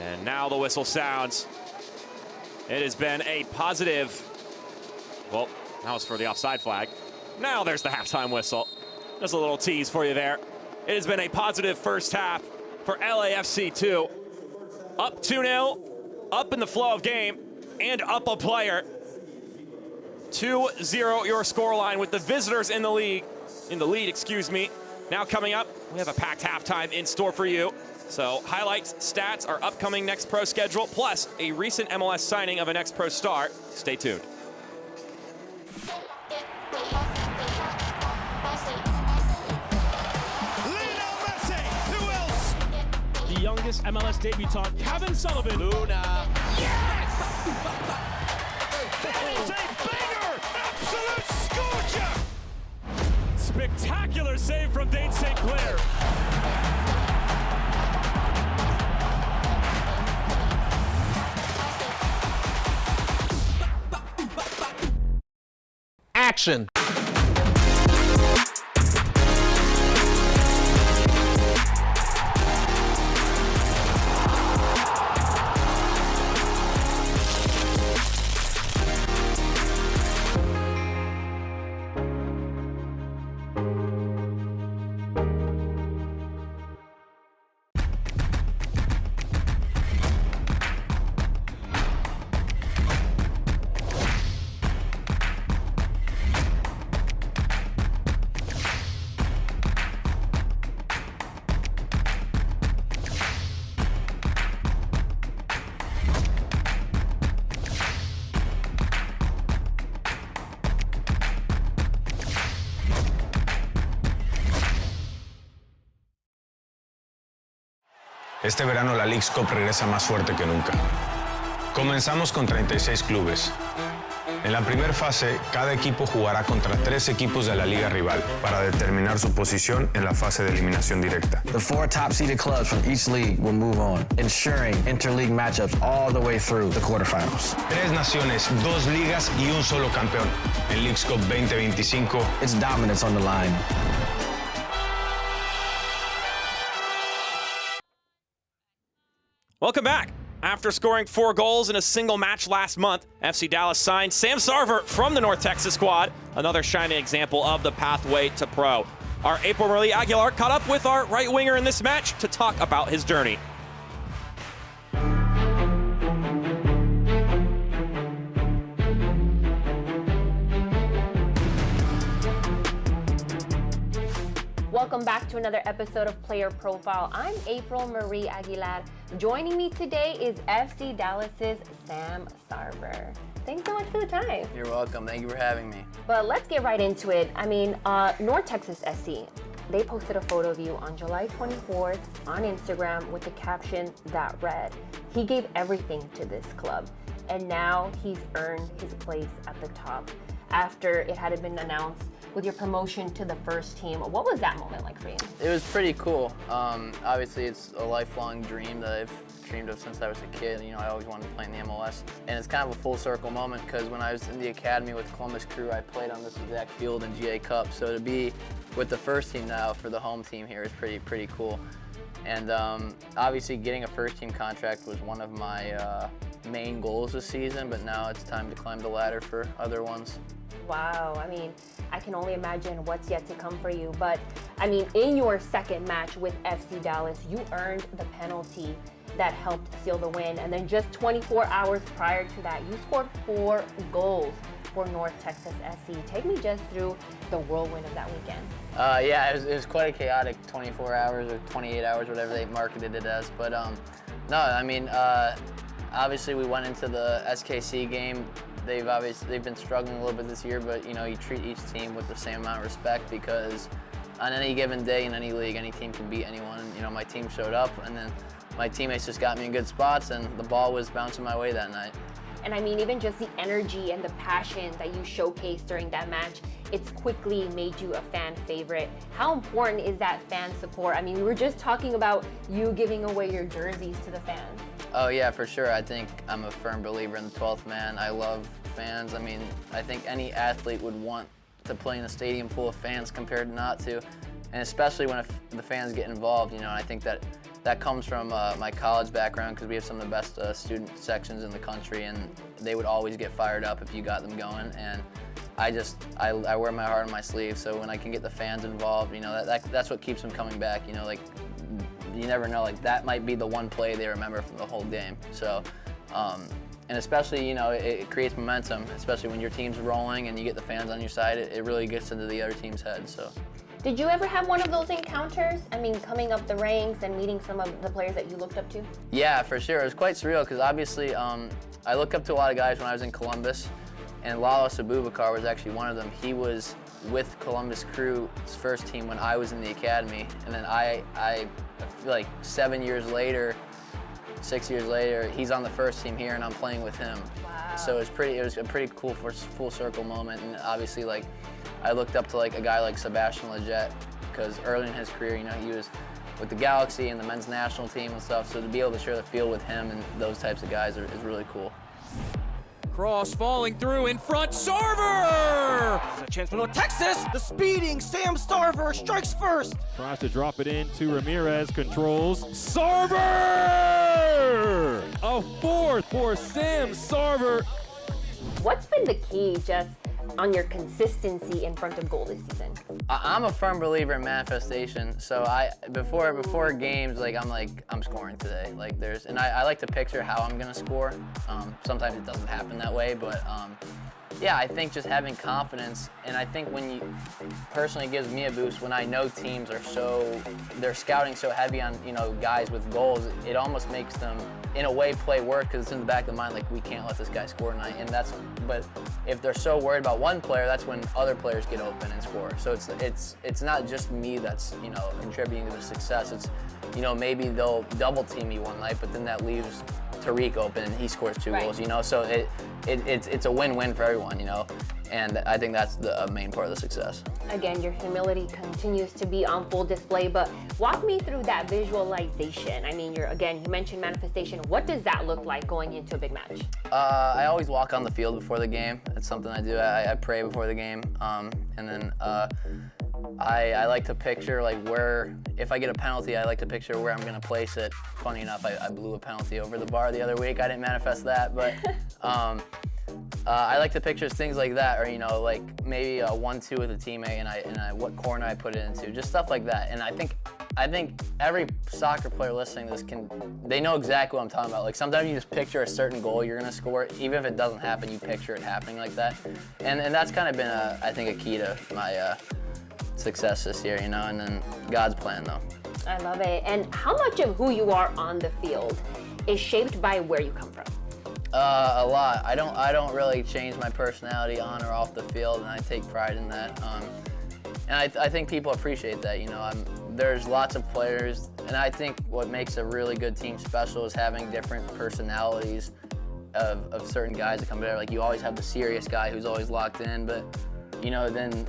And now the whistle sounds. It has been a positive. Well, that was for the offside flag. Now there's the halftime whistle. Just a little tease for you there. It has been a positive first half for LAFC 2. Up 2-0, up in the flow of game, and up a player. 2-0 your scoreline with the visitors in the lead, excuse me. Now coming up, we have a packed halftime in store for you. So highlights, stats, our upcoming Next Pro schedule, plus a recent MLS signing of a Next Pro star. Stay tuned. The youngest MLS debutant, Kevin Sullivan. Luna. Yes! That is a banger! Absolute scorcher! Spectacular save from Dane St. Clair. Action. Este verano la Leagues Cup regresa más fuerte que nunca. Comenzamos con 36 clubes. En la primera fase, cada equipo jugará contra 3 equipos de la liga rival para determinar su posición en la fase de eliminación directa. The 4 top-seeded clubs from each league will move on, ensuring interleague matchups all the way through the quarterfinals. 3 naciones, 2 ligas y un solo campeón. En Leagues Cup 2025, it's dominance on the line. Welcome back. After scoring 4 goals in a single match last month, FC Dallas signed Sam Sarver from the North Texas squad, another shining example of the pathway to pro. Our April Marie Aguilar caught up with our right winger in this match to talk about his journey. Welcome back to another episode of Player Profile. I'm April Marie Aguilar. Joining me today is FC Dallas's Sam Sarver. Thanks so much for the time. You're welcome. Thank you for having me. But let's get right into it. I mean, North Texas SC, they posted a photo of you on July 24th on Instagram with the caption that read, "He gave everything to this club, and now he's earned his place at the top." After it had been announced with your promotion to the first team, what was that moment like for you? It was pretty cool. Obviously, it's a lifelong dream that I've dreamed of since I was a kid. You know, I always wanted to play in the MLS. And it's kind of a full circle moment because when I was in the academy with Columbus Crew, I played on this exact field in GA Cup. So to be with the first team now for the home team here is pretty cool. And obviously getting a first team contract was one of my main goals this season, but now it's time to climb the ladder for other ones. Wow, I mean, I can only imagine what's yet to come for you. But I mean, in your second match with FC Dallas, you earned the penalty that helped seal the win. And then just 24 hours prior to that, you scored 4 goals for North Texas SC. Take me just through the whirlwind of that weekend. Yeah, it was quite a chaotic 24 hours or 28 hours, whatever they marketed it as. But no, I mean, obviously we went into the SKC game. They've been struggling a little bit this year, but you know, you treat each team with the same amount of respect because on any given day in any league, any team can beat anyone. And, you know, my team showed up, and then my teammates just got me in good spots, and the ball was bouncing my way that night. And I mean, even just the energy and the passion that you showcased during that match, it's quickly made you a fan favorite. How important is that fan support? I mean, we were just talking about you giving away your jerseys to the fans. Oh yeah, for sure. I think I'm a firm believer in the 12th man. I love fans. I mean, I think any athlete would want to play in a stadium full of fans compared to not to. and especially when the fans get involved, you know, and I think that comes from my college background because we have some of the best student sections in the country, and they would always get fired up if you got them going. And I wear my heart on my sleeve, so when I can get the fans involved, you know, that's what keeps them coming back. You know, like you never know, like that might be the one play they remember from the whole game. So, and especially, you know, it creates momentum, especially when your team's rolling and you get the fans on your side. It really gets into the other team's head. So. Did you ever have one of those encounters? I mean, coming up the ranks and meeting some of the players that you looked up to? Yeah, for sure. It was quite surreal because obviously I looked up to a lot of guys when I was in Columbus, and Lalo Abubakar was actually one of them. He was with Columbus Crew's first team when I was in the academy, and then I feel like 6 years later, he's on the first team here, and I'm playing with him. Wow. So it was a pretty cool full circle moment, and obviously like I looked up to like a guy like Sebastian Lletget because early in his career, you know, he was with the Galaxy and the men's national team and stuff. So to be able to share the field with him and those types of guys is really cool. Cross falling through in front, Sarver! A chance for Texas! The speeding Sam Starver strikes first. Tries to drop it in to Ramirez, controls. Sarver! A fourth for Sam Sarver. What's been the key just on your consistency in front of goal this season? I'm a firm believer in manifestation. So before games, I'm scoring today. And I like to picture how I'm gonna score. Sometimes it doesn't happen that way, but yeah, I think just having confidence, and I think personally gives me a boost when I know teams are they're scouting so heavy on, you know, guys with goals. It almost makes them, in a way, play work because it's in the back of the mind, like, we can't let this guy score tonight. But if they're so worried about one player, that's when other players get open and score. So it's not just me that's, you know, contributing to the success. It's, you know, maybe they'll double team me one night, but then that leaves Tariq open and he scores 2 goals, you know, so it's a win-win for everyone, you know, and I think that's the main part of the success. Again, your humility continues to be on full display, but walk me through that visualization. I mean, you mentioned manifestation. What does that look like going into a big match? I always walk on the field before the game. It's something I do. I pray before the game, and then I like to picture if I get a penalty, I like to picture where I'm going to place it. Funny enough, I blew a penalty over the bar the other week. I didn't manifest that, but I like to picture things like that, or, you know, like maybe a 1-2 with a teammate, and what corner I put it into, just stuff like that. And I think every soccer player listening to this they know exactly what I'm talking about. Like, sometimes you just picture a certain goal you're gonna score, even if it doesn't happen, you picture it happening like that. And that's kind of been I think a key to my success this year, you know, and then God's plan though. I love it. And how much of who you are on the field is shaped by where you come from? A lot. I don't really change my personality on or off the field, and I take pride in that. And I think people appreciate that. You know, there's lots of players, and I think what makes a really good team special is having different personalities of certain guys that come together. Like, you always have the serious guy who's always locked in, but, you know, then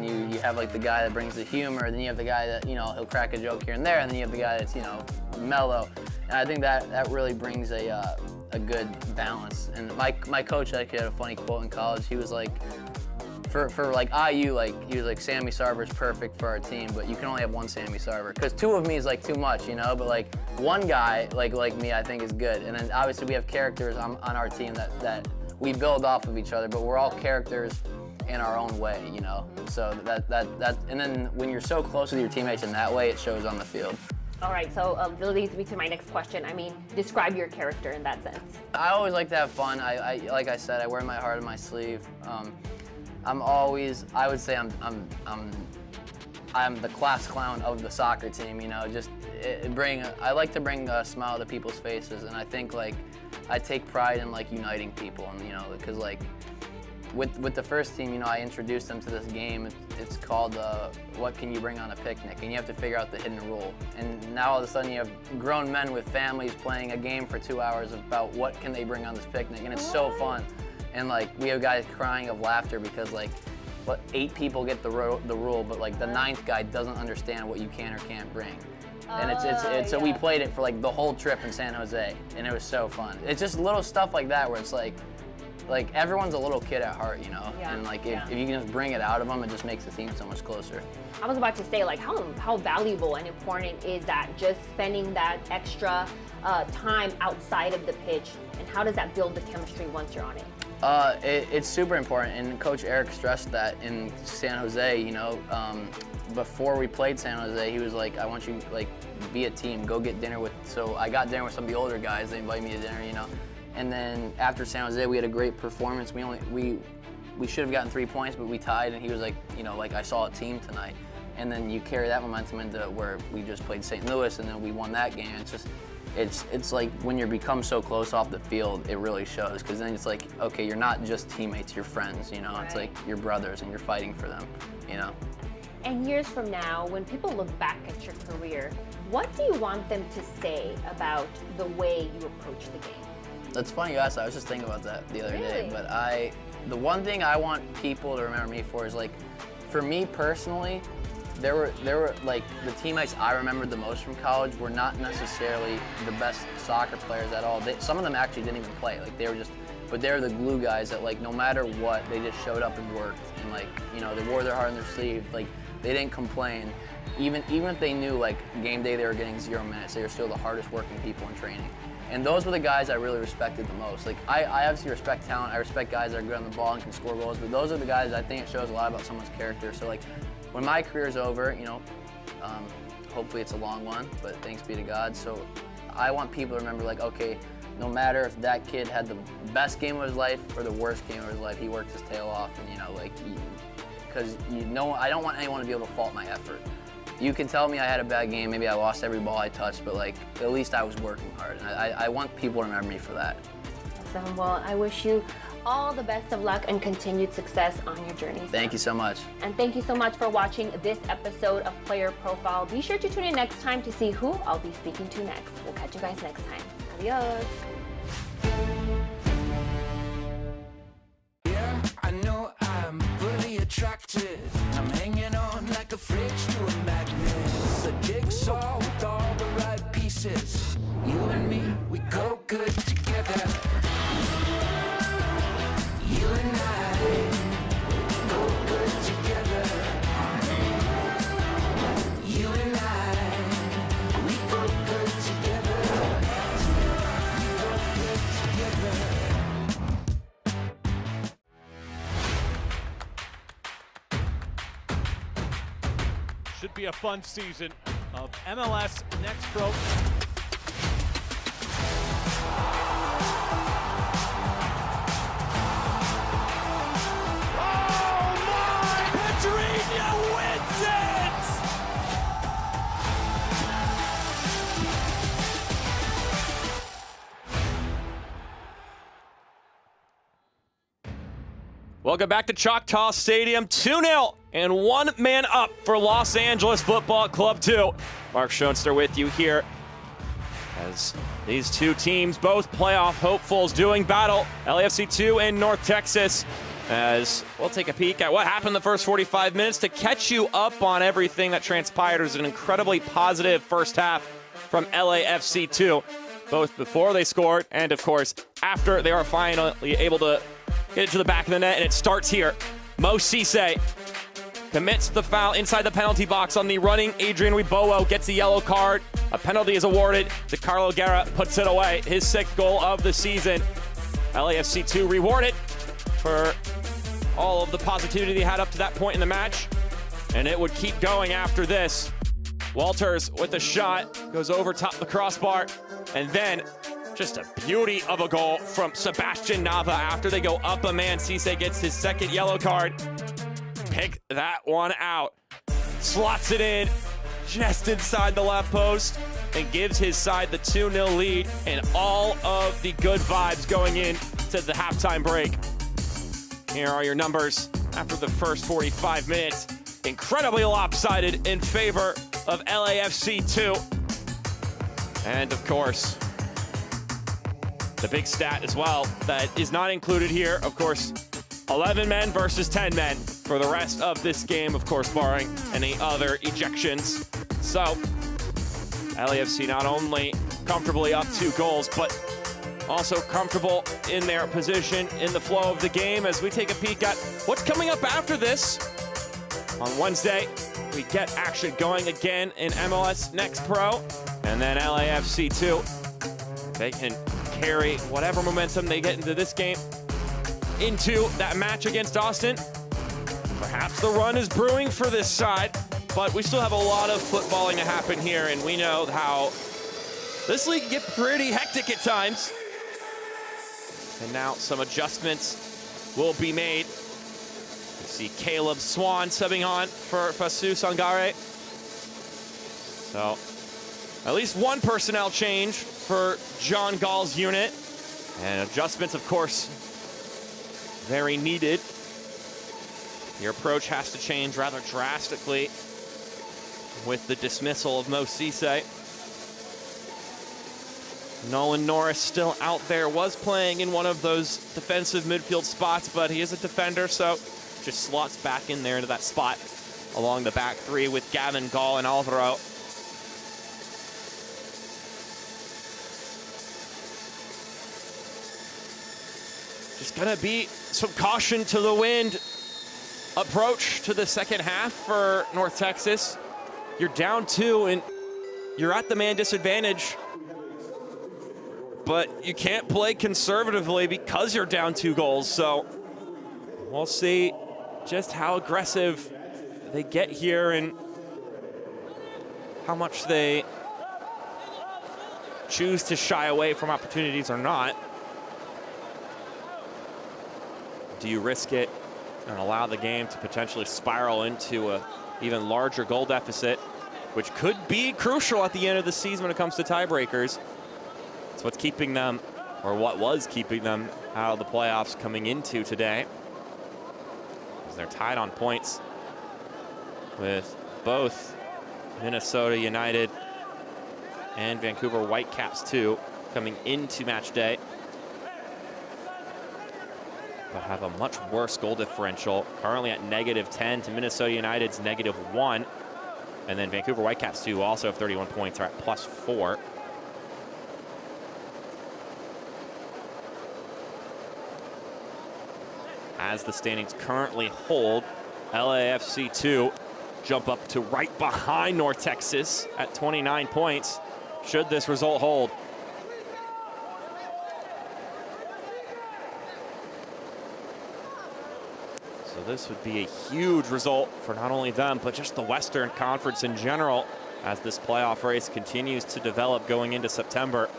you have like the guy that brings the humor, then you have the guy that, you know, he'll crack a joke here and there, and then you have the guy that's, you know, mellow. And I think that really brings a good balance. And my coach actually had a funny quote in college. He was like, for like IU, like, he was like, Sammy Sarver's perfect for our team, but you can only have one Sammy Sarver, because 2 of me is like too much, you know, but like one guy like me, I think, is good. And then obviously we have characters on our team that we build off of each other, but we're all characters in our own way, you know. So that and then when you're so close with your teammates in that way, it shows on the field. All right, so that leads me to my next question. I mean, describe your character in that sense. I always like to have fun. I like I said, I wear my heart on my sleeve. I would say I'm the class clown of the soccer team, you know. I like to bring a smile to people's faces, and I think, like, I take pride in, like, uniting people, and, you know, because, like, with the first team, you know, I introduced them to this game. It's called What Can You Bring on a Picnic? And you have to figure out the hidden rule. And now all of a sudden you have grown men with families playing a game for 2 hours about what can they bring on this picnic, and it's so fun. And, like, we have guys crying of laughter because, like, 8 people get the rule, but, like, the 9th guy doesn't understand what you can or can't bring. And so we played it for, like, the whole trip in San Jose, and it was so fun. It's just little stuff like that where it's like, like everyone's a little kid at heart, you know? Yeah, And like yeah. if you can just bring it out of them, it just makes the team so much closer. I was about to say, like, how valuable and important is that, just spending that extra time outside of the pitch, and how does that build the chemistry once you're on it? It's super important, and Coach Eric stressed that in San Jose, you know, before we played San Jose, he was like, I want you, like, be a team, go get dinner with, so I got dinner with some of the older guys, they invited me to dinner, you know, and then after San Jose, we had a great performance. We should have gotten 3 points, but we tied, and he was like, you know, like, I saw a team tonight. And then you carry that momentum into where we just played St. Louis, and then we won that game. It's just, it's like when you become so close off the field, it really shows, because then it's like, okay, you're not just teammates, you're friends, you know? Right. It's like you're brothers, and you're fighting for them, you know? And years from now, when people look back at your career, what do you want them to say about the way you approach the game? That's funny you asked that. I was just thinking about that the other day. Really? But the one thing I want people to remember me for is, like, for me personally, there were like, the teammates I remembered the most from college were not necessarily the best soccer players at all. Some of them actually didn't even play. Like, they were just, but they were the glue guys that, like, no matter what, they just showed up and worked, and, like, you know, they wore their heart on their sleeve. Like, they didn't complain. Even if they knew, like, game day they were getting 0 minutes, they were still the hardest working people in training. And those were the guys I really respected the most. Like, I obviously respect talent. I respect guys that are good on the ball and can score goals, but those are the guys I think it shows a lot about someone's character. So, like, when my career's over, you know, hopefully it's a long one, but thanks be to God. So I want people to remember, like, okay, no matter if that kid had the best game of his life or the worst game of his life, he worked his tail off, and, you know, like, because, you know, I don't want anyone to be able to fault my effort. You can tell me I had a bad game, maybe I lost every ball I touched, but, like, at least I was working hard, and I want people to remember me for that. Awesome. Well, I wish you all the best of luck and continued success on your journey. Thank you so much. And thank you so much for watching this episode of Player Profile. Be sure to tune in next time to see who I'll be speaking to next. We'll catch you guys next time. Adios. Yeah, I know I'm fully attracted. I'm hanging on like a fridge to a magnet. A jigsaw with all the right pieces. You and me, we go good together. You and I go good together. You and I, we go good together. We go good together. Should be a fun season of MLS Next Pro. Oh my! Pedrinho wins it! Welcome back to Choctaw Stadium. 2-0 and 1 man up for Los Angeles Football Club 2. Mark Schoenster with you here as these two teams, both playoff hopefuls, doing battle. LAFC 2 and North Texas, as we'll take a peek at what happened the first 45 minutes to catch you up on everything that transpired. It was an incredibly positive first half from LAFC 2, both before they scored and, of course, after they are finally able to get it to the back of the net, and it starts here. Mo Cisse commits the foul inside the penalty box on the running Adrian Wibowo, gets the yellow card. A penalty is awarded to Carlo Guerra, puts it away. His 6th goal of the season. LAFC 2 rewarded for all of the positivity they had up to that point in the match, and it would keep going after this. Walters with a shot, goes over top the crossbar, and then just a beauty of a goal from Sebastian Nava after they go up a man. Cisse gets his 2nd yellow card. Pick that one out. Slots it in just inside the left post and gives his side the 2-0 lead, and all of the good vibes going in to the halftime break. Here are your numbers after the first 45 minutes. Incredibly lopsided in favor of LAFC 2. And of course, the big stat as well that is not included here, of course, 11 men versus 10 men for the rest of this game, of course, barring any other ejections. So, LAFC not only comfortably up 2 goals, but also comfortable in their position in the flow of the game as we take a peek at what's coming up after this. On Wednesday, we get action going again in MLS Next Pro, and then LAFC 2. They can carry whatever momentum they get into this game into that match against Austin. Perhaps the run is brewing for this side, but we still have a lot of footballing to happen here, and we know how this league can get pretty hectic at times. And now some adjustments will be made. You see Caleb Swan subbing on for Fasu Sangare. So at least one personnel change for John Gall's unit. And adjustments, of course, very needed. Your approach has to change rather drastically with the dismissal of Mo Cisse. Nolan Norris still out there, was playing in one of those defensive midfield spots, but he is a defender, so just slots back in there into that spot along the back three with Gavin, Gall, and Alvaro. Just gonna be some caution to the wind approach to the second half for North Texas. You're down 2 and you're at the man disadvantage, but you can't play conservatively because you're down 2 goals. So we'll see just how aggressive they get here and how much they choose to shy away from opportunities or not. Do you risk it and allow the game to potentially spiral into an even larger goal deficit, which could be crucial at the end of the season when it comes to tiebreakers? It's what's keeping them, or what was keeping them, out of the playoffs coming into today. As they're tied on points with both Minnesota United and Vancouver Whitecaps too coming into match day, but have a much worse goal differential, currently at -10 to Minnesota United's -1. And then Vancouver Whitecaps too also have 31 points, are at +4. As the standings currently hold, LAFC 2 jump up to right behind North Texas at 29 points, should this result hold. So this would be a huge result for not only them, but just the Western Conference in general, as this playoff race continues to develop going into September.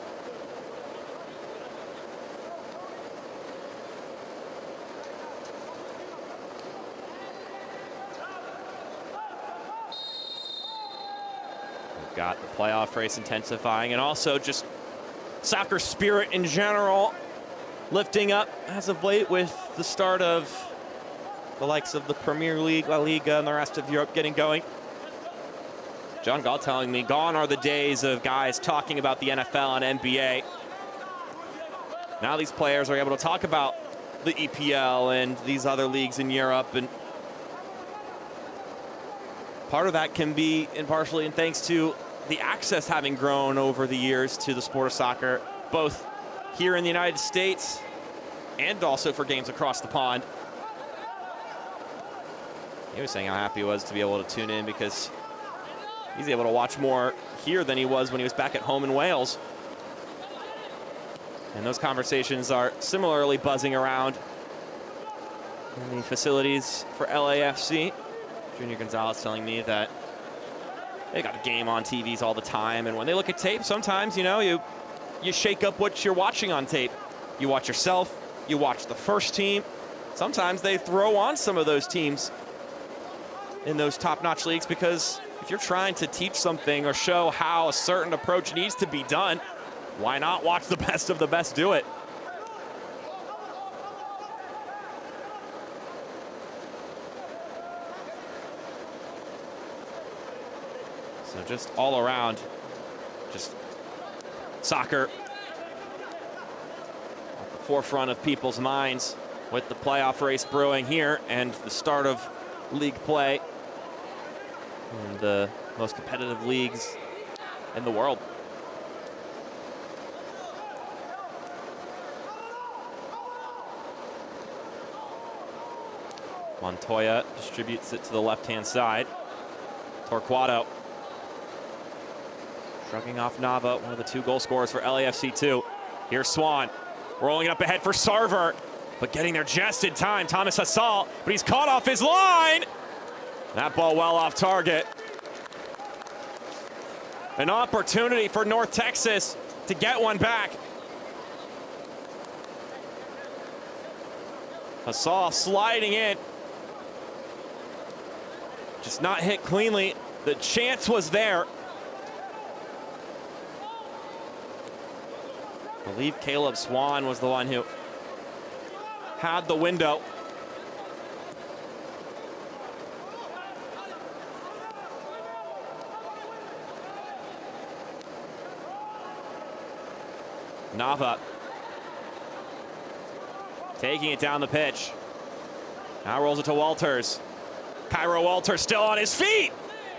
Got the playoff race intensifying, and also just soccer spirit in general lifting up as of late with the start of the likes of the Premier League, La Liga, and the rest of Europe getting going. John Gall telling me gone are the days of guys talking about the NFL and NBA. Now these players are able to talk about the EPL and these other leagues in Europe, and part of that can be, and partially in thanks to the access having grown over the years to the sport of soccer, both here in the United States and also for games across the pond. He was saying how happy he was to be able to tune in because he's able to watch more here than he was when he was back at home in Wales. And those conversations are similarly buzzing around in the facilities for LAFC. Junior Gonzalez telling me that they got a game on TVs all the time, and when they look at tape, sometimes, you know, you shake up what you're watching on tape. You watch yourself, you watch the first team. Sometimes they throw on some of those teams in those top-notch leagues, because if you're trying to teach something or show how a certain approach needs to be done, why not watch the best of the best do it? So just all around, just soccer at the forefront of people's minds with the playoff race brewing here and the start of league play in the most competitive leagues in the world. Montoya distributes it to the left-hand side. Torquato shrugging off Nava, one of the 2 goal scorers for LAFC2. Here's Swan, rolling it up ahead for Sarver, but getting there just in time. Thomas Hasal, but he's caught off his line. That ball well off target. An opportunity for North Texas to get one back. Hasal sliding in. Just not hit cleanly. The chance was there. I believe Caleb Swan was the one who had the window. Nava taking it down the pitch. Now rolls it to Walters. Cairo Walters still on his feet.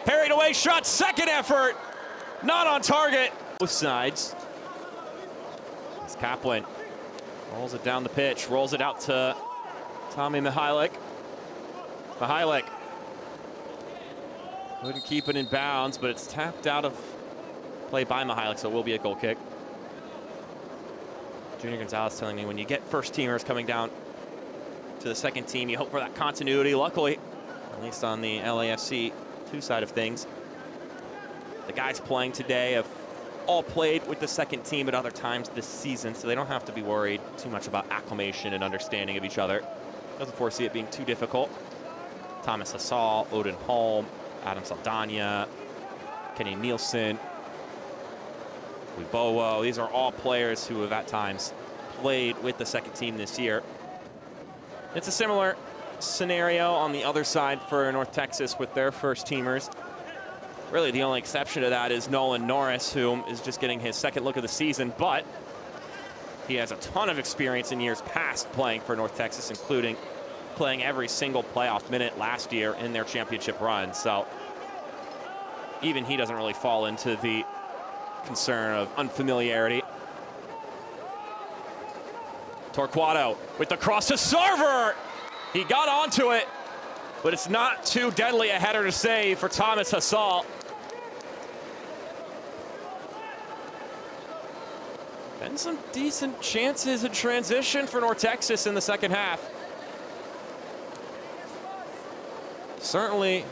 Parried away shot, second effort. Not on target. Both sides. As Kaplan rolls it down the pitch, rolls it out to Tommy Mihalik. Mihalik couldn't keep it in bounds, but it's tapped out of play by Mihalik, so it will be a goal kick. Junior Gonzalez telling me when you get first teamers coming down to the second team, you hope for that continuity. Luckily, at least on the LAFC 2 side of things, the guys playing today have all played with the second team at other times this season, so they don't have to be worried too much about acclimation and understanding of each other. Doesn't foresee it being too difficult. Thomas Hasal, Odin Holm, Adam Saldana, Kenny Nielsen, Wibowo. These are all players who have at times played with the second team this year. It's a similar scenario on the other side for North Texas with their first teamers. Really, the only exception to that is Nolan Norris, who is just getting his second look of the season, but he has a ton of experience in years past playing for North Texas, including playing every single playoff minute last year in their championship run. So even he doesn't really fall into the concern of unfamiliarity. Torquato with the cross to Sarver. He got onto it, but it's not too deadly a header to save for Thomas Hasal. And some decent chances in transition for North Texas in the second half. Certainly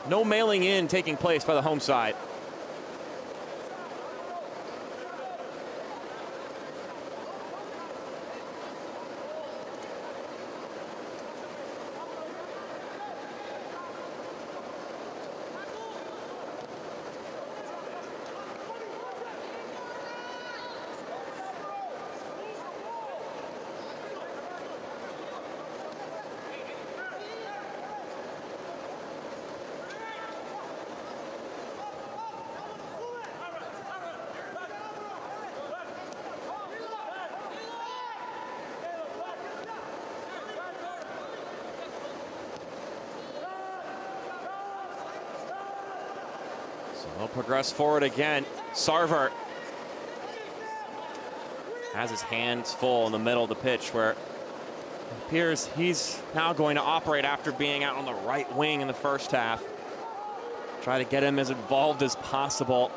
no mailing in taking place by the home side. They'll progress forward again. Sarver has his hands full in the middle of the pitch, where it appears he's now going to operate after being out on the right wing in the first half. Try to get him as involved as possible.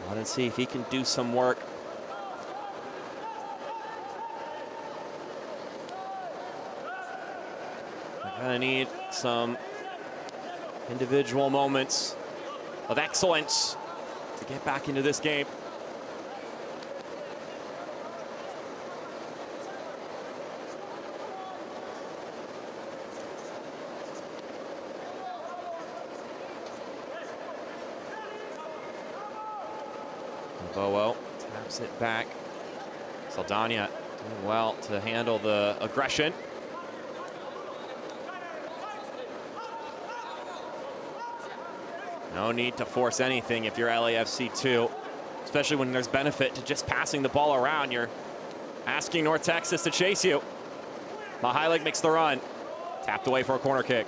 Want to see if he can do some work. They're gonna need some individual moments of excellence to get back into this game. Bowo taps it back. Saldana doing well to handle the aggression. No need to force anything if you're LAFC2, especially when there's benefit to just passing the ball around. You're asking North Texas to chase you. Mihalik makes the run. Tapped away for a corner kick.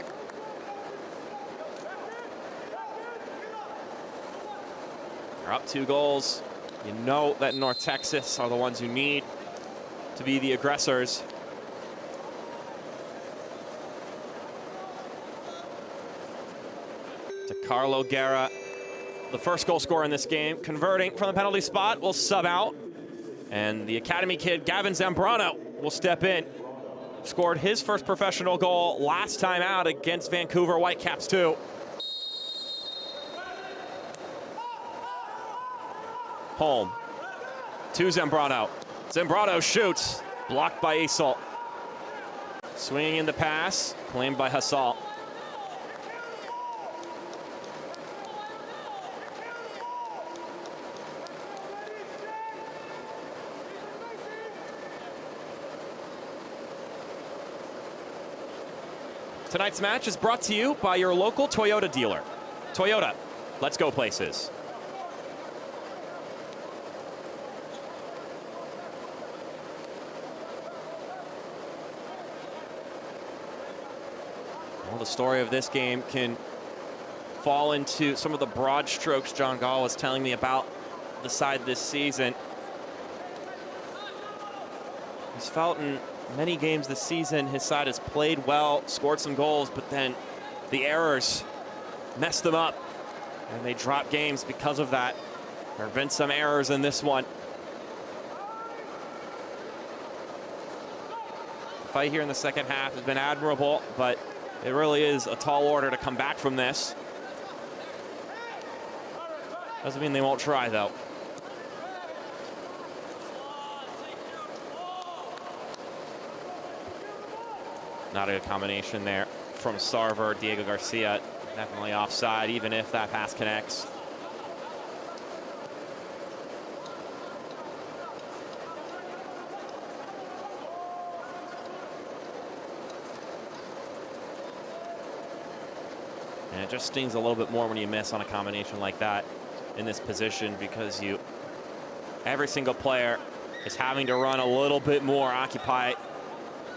They're up 2 goals. You know that North Texas are the ones who need to be the aggressors. Carlo Guerra, the first goal scorer in this game, converting from the penalty spot, will sub out. And the academy kid, Gavin Zambrano, will step in. Scored his first professional goal last time out against Vancouver Whitecaps too. Holm to Zambrano. Zambrano shoots, blocked by Asal. Swinging in the pass, claimed by Hassal. Tonight's match is brought to you by your local Toyota dealer. Toyota, let's go places. Well, the story of this game can fall into some of the broad strokes John Gall was telling me about the side this season. He's felt in many games this season his side has played well, scored some goals, but then the errors messed them up and they drop games because of that. There have been some errors in this one. The fight here in the second half has been admirable, but it really is a tall order to come back from this. Doesn't mean they won't try though. Not a good combination there from Sarver. Diego Garcia definitely offside, even if that pass connects. And it just stings a little bit more when you miss on a combination like that in this position, because every single player is having to run a little bit more, occupy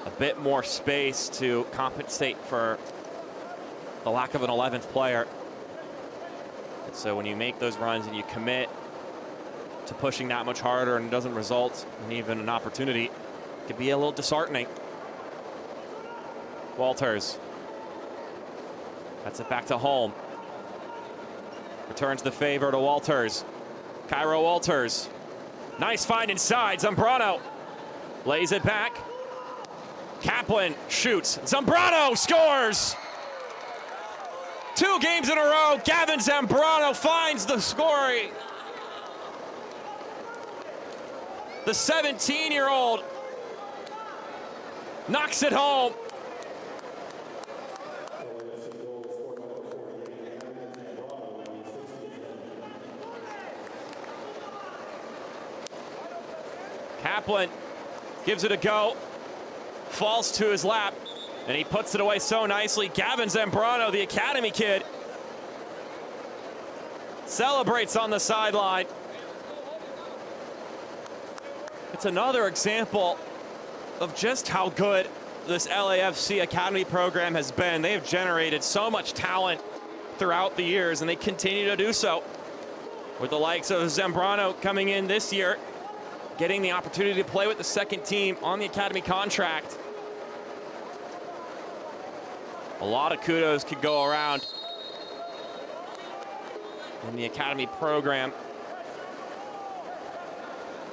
a bit more space to compensate for the lack of an 11th player. And so when you make those runs and you commit to pushing that much harder and it doesn't result in even an opportunity, it can be a little disheartening. Walters. That's it back to Holm. Returns the favor to Walters. Cairo Walters. Nice find inside. Zambrano lays it back. Kaplan shoots. Zambrano scores! 2 games in a row. Gavin Zambrano finds the scoring. The 17-year-old knocks it home. Kaplan gives it a go. Falls to his lap, and he puts it away so nicely. Gavin Zambrano, the academy kid, celebrates on the sideline. It's another example of just how good this LAFC academy program has been. They have generated so much talent throughout the years, and they continue to do so. With the likes of Zambrano coming in this year, getting the opportunity to play with the second team on the academy contract. A lot of kudos could go around in the academy program.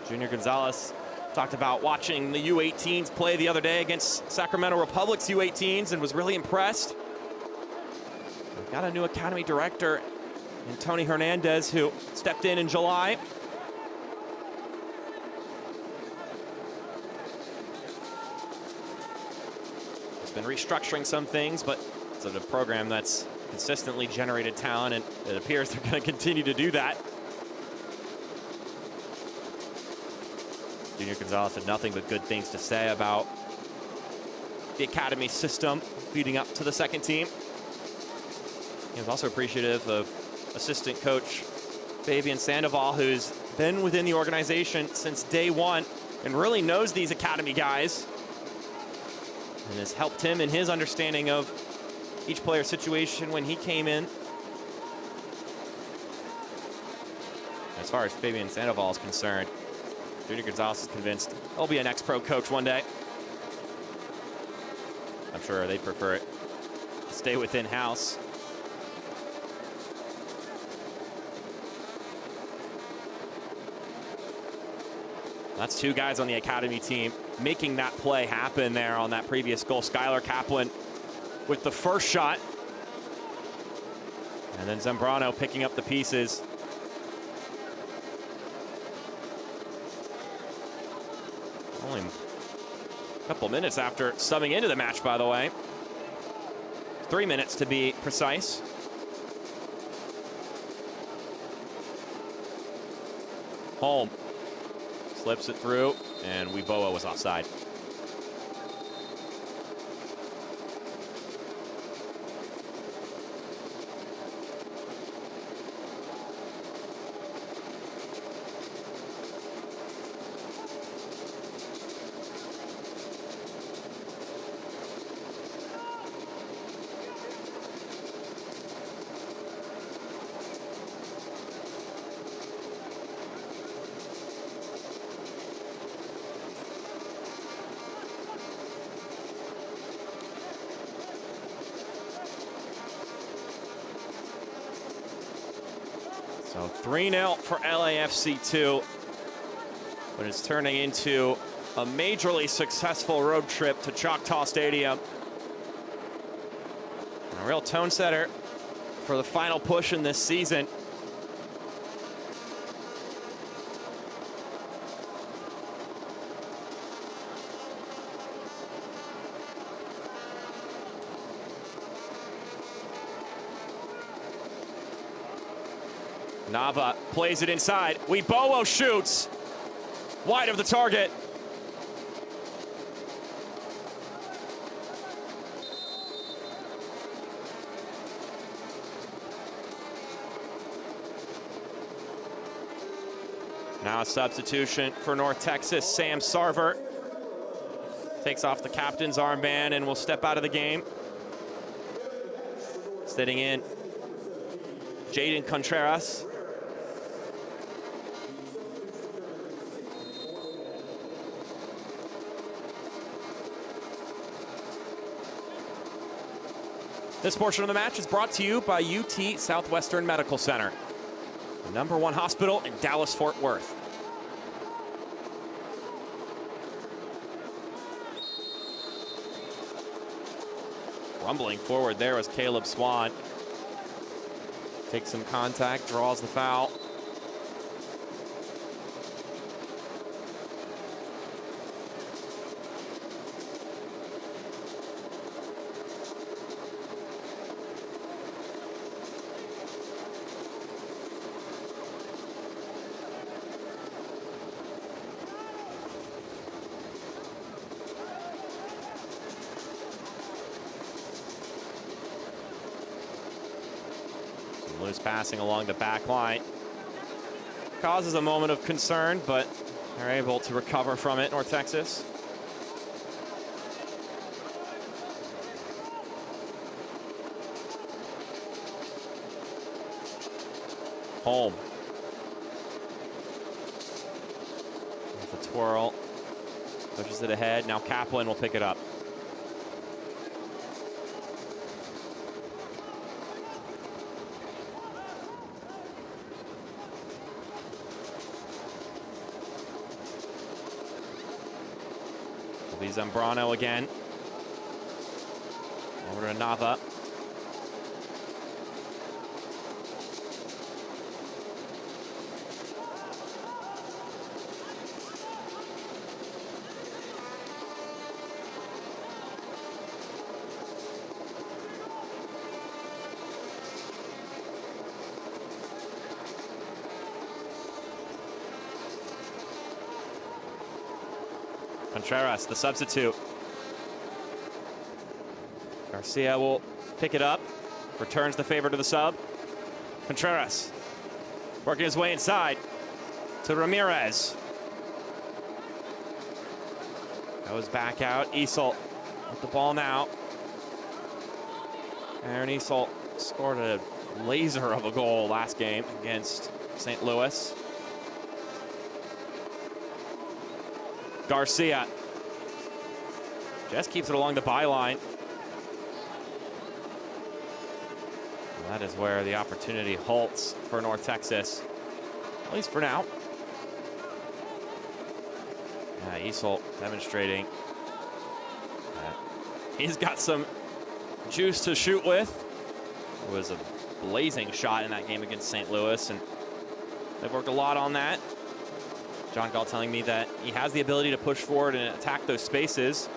Junior Gonzalez talked about watching the U18s play the other day against Sacramento Republic's U18s and was really impressed. We've got a new academy director in Tony Hernandez, who stepped in July. Been restructuring some things, but it's a program that's consistently generated talent, and it appears they're going to continue to do that. Junior Gonzalez had nothing but good things to say about the academy system feeding up to the second team. He was also appreciative of assistant coach Fabian Sandoval, who's been within the organization since day one and really knows these academy guys, and has helped him in his understanding of each player's situation when he came in. As far as Fabian Sandoval is concerned, Junior Gonzalez is convinced he'll be a next pro coach one day. I'm sure they prefer it to stay within house. That's two guys on the academy team making that play happen there on that previous goal. Skylar Kaplan with the first shot. And then Zambrano picking up the pieces. Only a couple minutes after subbing into the match, by the way. 3 minutes to be precise. Holm slips it through, and Weboa was offside. So 3-0 for LAFC 2, but it's turning into a majorly successful road trip to Choctaw Stadium. And a real tone setter for the final push in this season. Nava plays it inside. Weboa shoots wide of the target. Now a substitution for North Texas. Sam Sarver takes off the captain's armband and will step out of the game. Sitting in, Jaden Contreras. This portion of the match is brought to you by UT Southwestern Medical Center, the #1 hospital in Dallas-Fort Worth. Rumbling forward there was Caleb Swan. Takes some contact, draws the foul. Loose passing along the back line. Causes a moment of concern, but they're able to recover from it, North Texas. Holm. With a twirl. Pushes it ahead. Now Kaplan will pick it up. Zambrano again. Over to Nava. Contreras, the substitute. Garcia will pick it up, returns the favor to the sub. Contreras working his way inside to Ramirez. Goes back out. Isol with the ball now. Aaron Isol scored a laser of a goal last game against St. Louis. Garcia just keeps it along the byline. That is where the opportunity halts for North Texas, at least for now. Yeah, Isol demonstrating that he's got some juice to shoot with. It was a blazing shot in that game against St. Louis, and they've worked a lot on that. John Gall telling me that he has the ability to push forward and attack those spaces.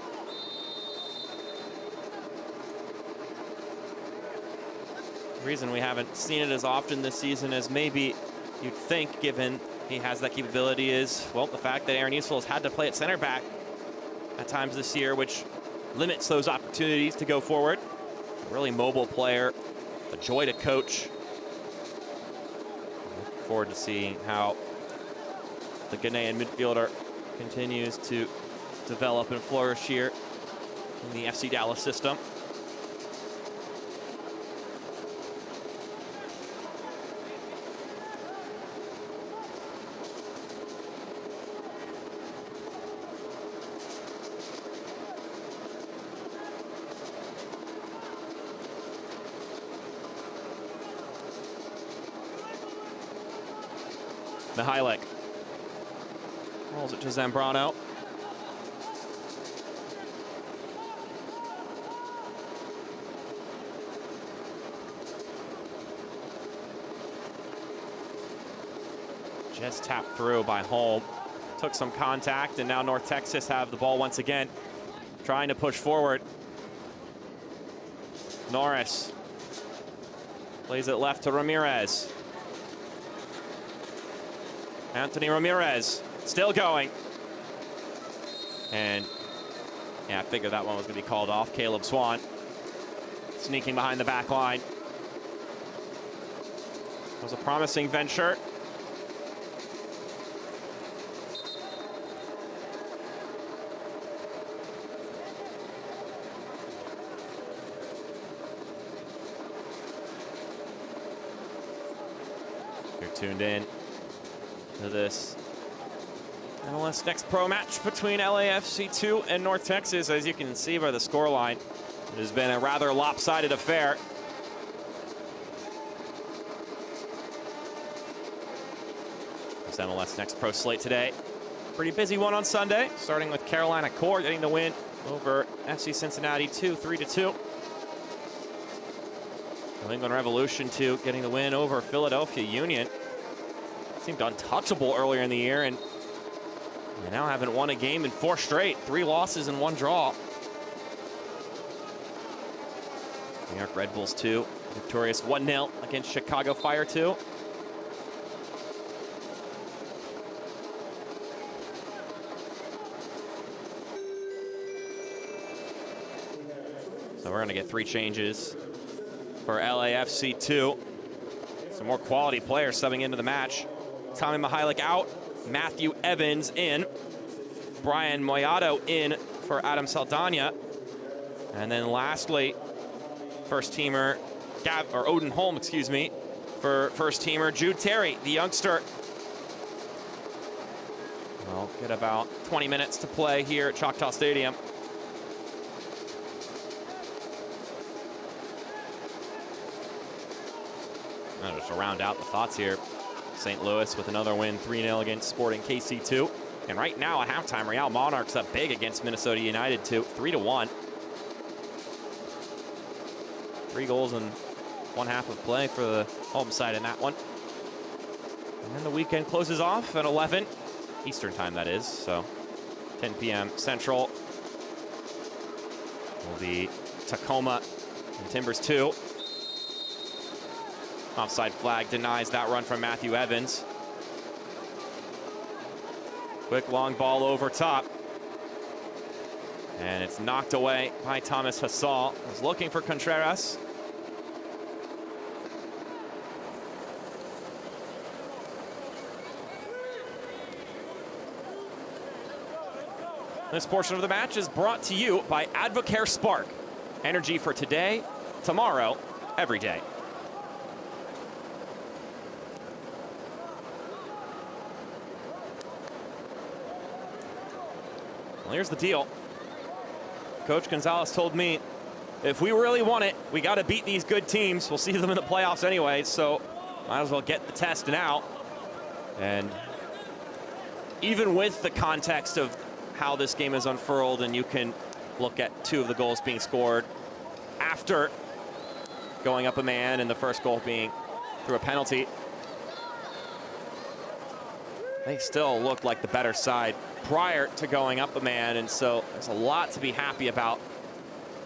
The reason we haven't seen it as often this season as maybe you'd think, given he has that capability, is, well, the fact that Aaron Isol has had to play at center back at times this year, which limits those opportunities to go forward. A really mobile player, a joy to coach. Looking forward to seeing how the Ghanaian midfielder continues to develop and flourish here in the FC Dallas system. Mihajlik rolls it to Zambrano. Just tapped through by Holm. Took some contact, and now North Texas have the ball once again, trying to push forward. Norris plays it left to Ramirez. Anthony Ramirez still going. And yeah, I figured that one was going to be called off. Caleb Swan sneaking behind the back line. It was a promising venture. You're tuned in to this MLS Next Pro match between LAFC 2 and North Texas. As you can see by the scoreline, it has been a rather lopsided affair. This MLS Next Pro slate today. Pretty busy one on Sunday, starting with Carolina Core getting the win over FC Cincinnati 3-2. New England Revolution 2 getting the win over Philadelphia Union. Seemed untouchable earlier in the year, and they now haven't won a game in 4 straight. 3 losses and 1 draw. New York Red Bulls 2, victorious 1-0 against Chicago Fire 2. So we're gonna get 3 changes for LAFC 2. Some more quality players subbing into the match. Tommy Mihajlik out, Matthew Evans in, Brian Moyato in for Adam Saldana. And then lastly, first teamer, Odin Holm, excuse me, for first teamer Jude Terry, the youngster. Well, get about 20 minutes to play here at Choctaw Stadium. Now just to round out the thoughts here, St. Louis with another win, 3-0 against Sporting KC2. And right now at halftime, Real Monarchs up big against Minnesota United 2, 3-1. 3 goals in 1 half of play for the home side in that one. And then the weekend closes off at 11 Eastern time, that is, so 10 p.m. Central will be Tacoma and Timbers 2. Offside flag denies that run from Matthew Evans. Quick long ball over top. And it's knocked away by Thomas Hasal. Was looking for Contreras. This portion of the match is brought to you by Advocare Spark. Energy for today, tomorrow, every day. Well, here's the deal. Coach Gonzalez told me, if we really want it, we got to beat these good teams. We'll see them in the playoffs anyway, so might as well get the test now. And even with the context of how this game has unfurled, and you can look at 2 of the goals being scored after going up a man, and the first goal being through a penalty. They still looked like the better side prior to going up a man, and so there's a lot to be happy about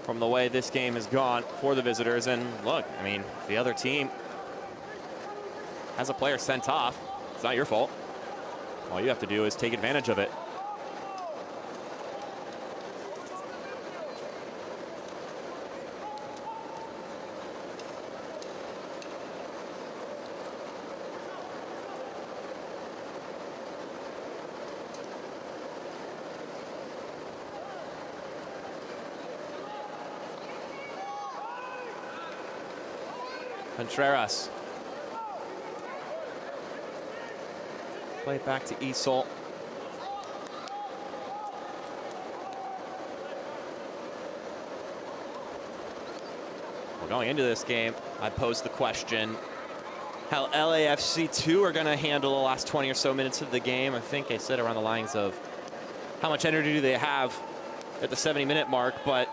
from the way this game has gone for the visitors. And look, I mean, if the other team has a player sent off, it's not your fault. All you have to do is take advantage of it. Contreras. Play it back to Isol. Well, going into this game, I posed the question how LAFC 2 are going to handle the last 20 or so minutes of the game. I think I said around the lines of how much energy do they have at the 70-minute mark, but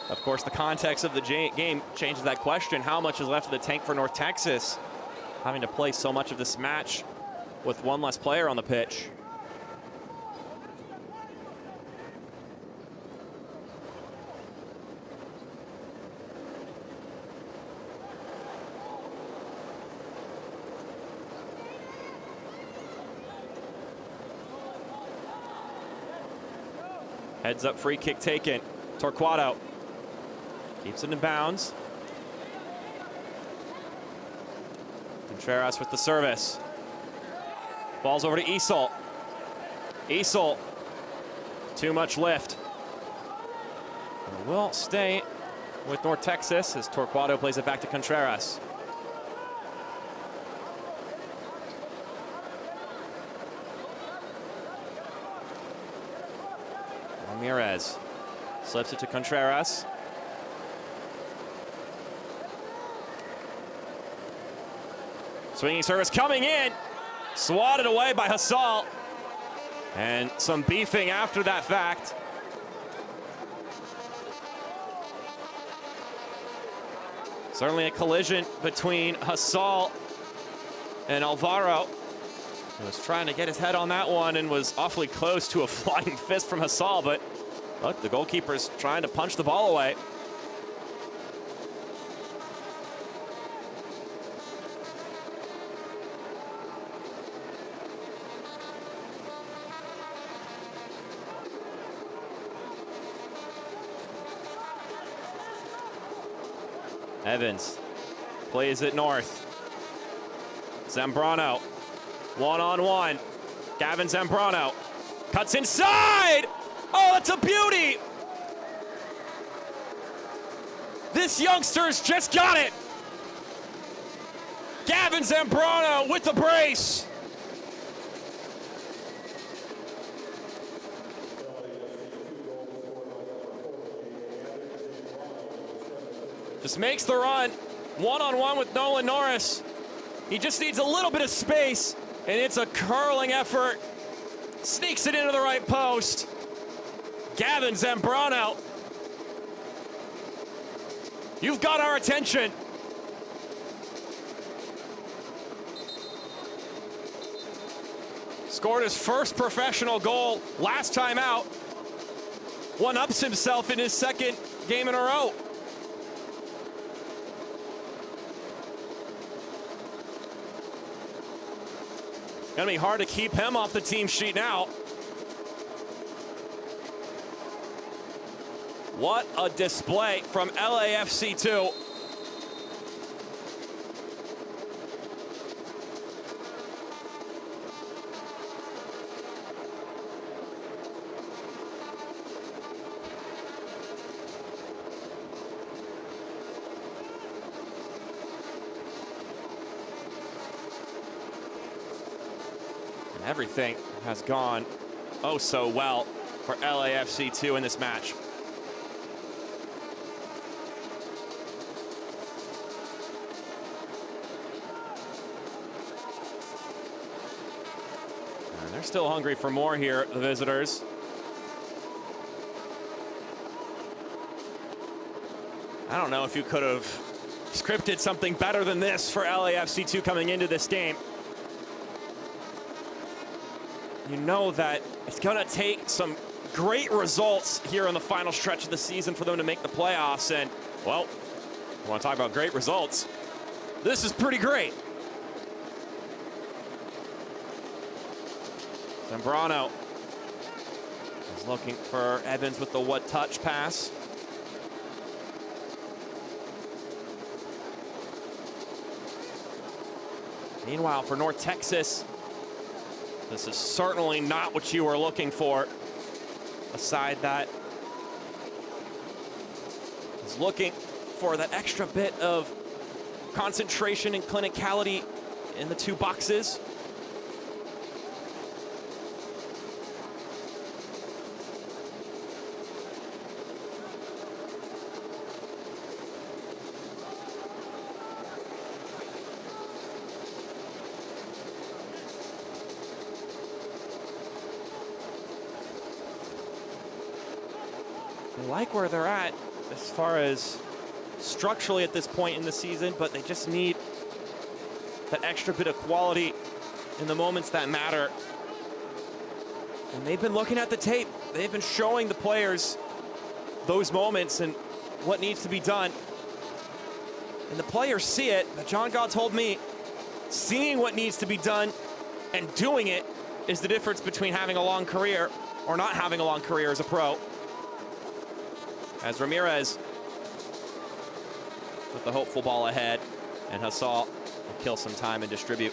of course, the context of the game changes that question. How much is left of the tank for North Texas, having to play so much of this match with one less player on the pitch? Heads up, free kick taken. Torquato keeps it in bounds. Contreras with the service. Falls over to Isol. Isol, too much lift. Will stay with North Texas as Torquato plays it back to Contreras. Ramirez slips it to Contreras. Swinging service coming in, swatted away by Hasal. And some beefing after that fact. Certainly a collision between Hasal and Alvaro. He was trying to get his head on that one and was awfully close to a flying fist from Hasal, but look, the goalkeeper's trying to punch the ball away. Evans plays it north. Zambrano, one-on-one. Gavin Zambrano cuts inside. Oh, that's a beauty. This youngster's just got it. Gavin Zambrano with the brace. Just makes the run, one-on-one with Nolan Norris. He just needs a little bit of space, and it's a curling effort. Sneaks it into the right post. Gavin Zambrano. You've got our attention. Scored his first professional goal last time out. One-ups himself in his second game in a row. Gonna be hard to keep him off the team sheet now. What a display from LAFC 2. Everything has gone oh so well for LAFC 2 in this match. And they're still hungry for more here, the visitors. I don't know if you could have scripted something better than this for LAFC2 coming into this game. You know that it's gonna take some great results here in the final stretch of the season for them to make the playoffs, and, well, you want to talk about great results? This is pretty great. Zambrano is looking for Evans with the what-touch pass. Meanwhile, for North Texas, this is certainly not what you were looking for. A side that is looking for that extra bit of concentration and clinicality in the two boxes. They like where they're at as far as structurally at this point in the season, but they just need that extra bit of quality in the moments that matter. And they've been looking at the tape. They've been showing the players those moments and what needs to be done. And the players see it, but John Gall told me, seeing what needs to be done and doing it is the difference between having a long career or not having a long career as a pro. As Ramirez with the hopeful ball ahead, and Hassal will kill some time and distribute.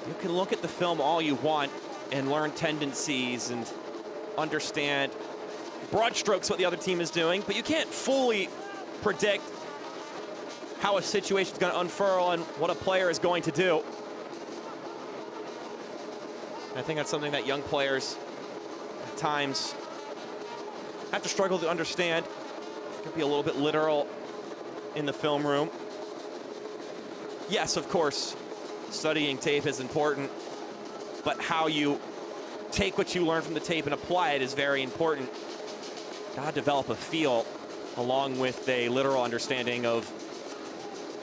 You can look at the film all you want and learn tendencies and understand broad strokes what the other team is doing, but you can't fully predict how a situation is going to unfurl and what a player is going to do. And I think that's something that young players at times have to struggle to understand. It could be a little bit literal in the film room. Yes, of course, studying tape is important, but how you take what you learn from the tape and apply it is very important. Gotta develop a feel along with a literal understanding of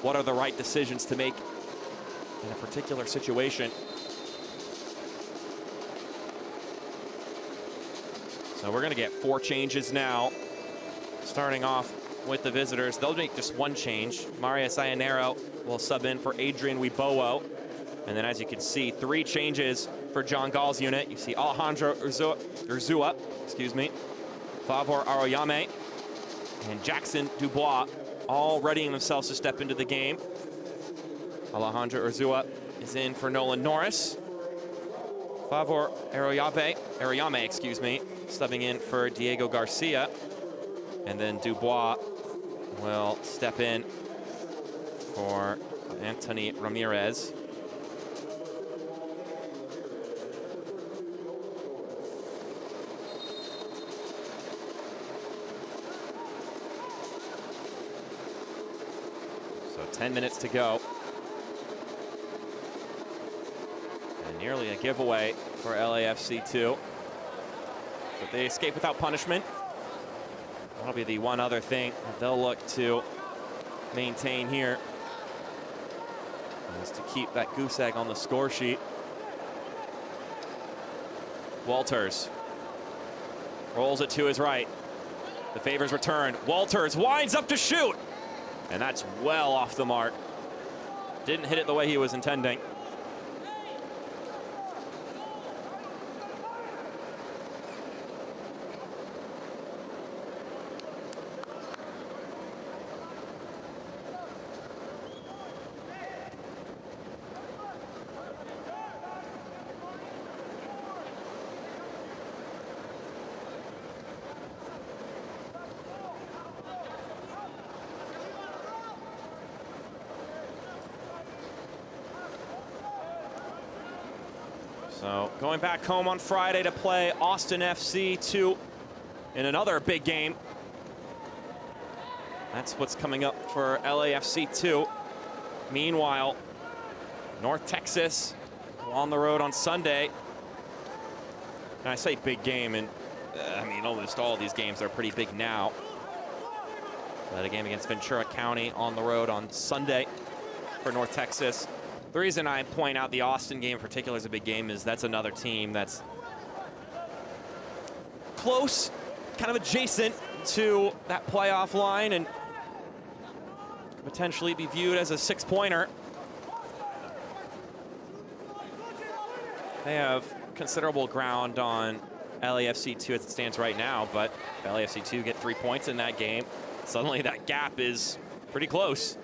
what are the right decisions to make in a particular situation. So we're gonna get 4 changes now. Starting off with the visitors. They'll make just 1 change. Mario Sayanero will sub in for Adrian Wibowo. And then as you can see, 3 changes for John Gall's unit. You see Alejandro Urzua, Favor Aroyame, and Jackson Dubois all readying themselves to step into the game. Alejandro Urzua is in for Nolan Norris. Favor Aroyame, subbing in for Diego Garcia. And then Dubois will step in for Anthony Ramirez. So 10 minutes to go. And nearly a giveaway for LAFC2. But they escape without punishment. That'll be the one other thing that they'll look to maintain here, is to keep that goose egg on the score sheet. Walters rolls it to his right. The favor's returned. Walters winds up to shoot, and that's well off the mark. Didn't hit it the way he was intending. So going back home on Friday to play Austin FC2 in another big game. That's what's coming up for LAFC2. Meanwhile, North Texas on the road on Sunday. And I say big game, and I mean, almost all of these games are pretty big now. But a game against Ventura County on the road on Sunday for North Texas. The reason I point out the Austin game in particular as a big game is that's another team that's close, kind of adjacent to that playoff line, and could potentially be viewed as a 6-pointer. They have considerable ground on LAFC 2 as it stands right now, but if LAFC 2 get 3 points in that game, suddenly that gap is pretty close.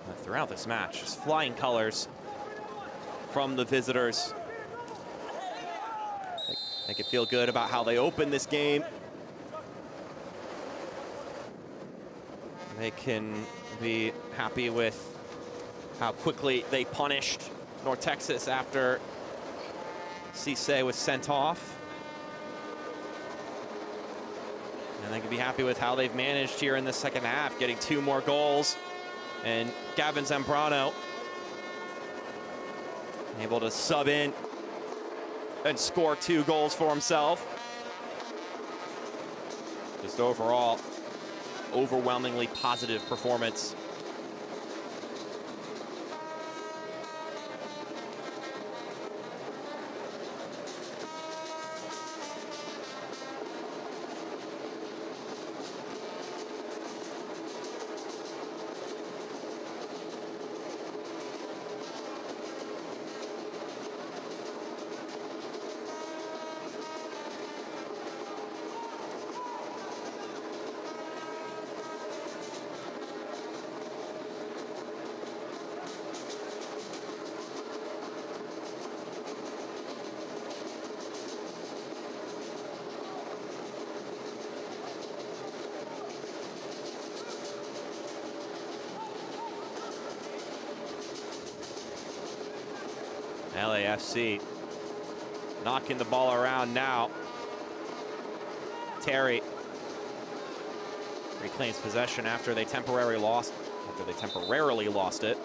But throughout this match, just flying colors from the visitors. They can feel good about how they open this game. They can be happy with how quickly they punished North Texas after Cisse was sent off. And they can be happy with how they've managed here in the second half, getting 2 more goals. And Gavin Zambrano able to sub in and score 2 goals for himself. Just overall, overwhelmingly positive performance. LAFC knocking the ball around now. Terry reclaims possession after they temporarily lost it.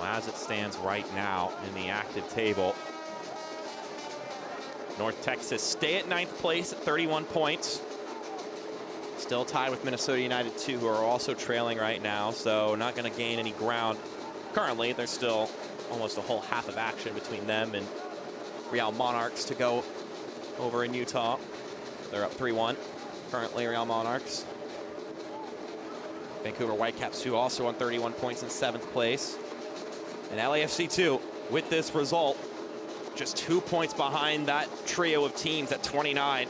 As it stands right now in the active table, North Texas stay at 9th place at 31 points. Still tied with Minnesota United 2, who are also trailing right now, so not going to gain any ground. Currently, there's still almost a whole half of action between them and Real Monarchs to go over in Utah. They're up 3-1, currently Real Monarchs. Vancouver Whitecaps 2 also on 31 points in 7th place. And LAFC 2, with this result, just 2 points behind that trio of teams at 29.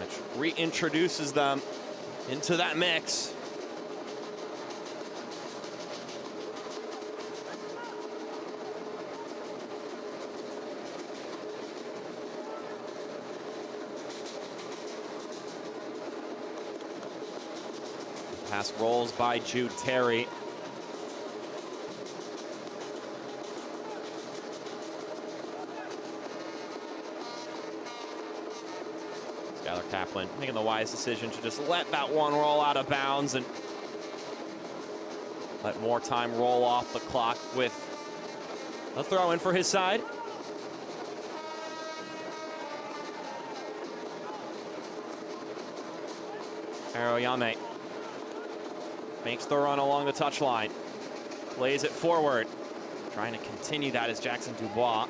Which reintroduces them into that mix. Pass rolls by Jude Terry. Skylar Kaplan making the wise decision to just let that one roll out of bounds and let more time roll off the clock with a throw in for his side. Aroyame makes the run along the touchline, plays it forward. Trying to continue that is Jackson Dubois.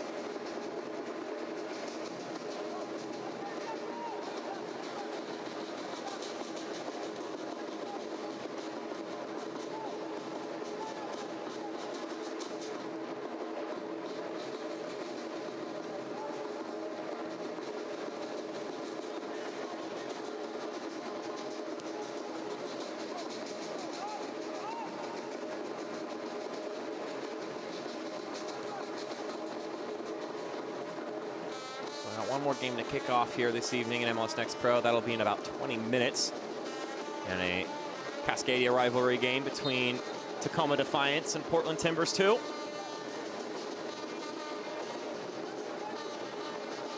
more game to kick off here this evening in MLS Next Pro. That'll be in about 20 minutes. And a Cascadia rivalry game between Tacoma Defiance and Portland Timbers 2.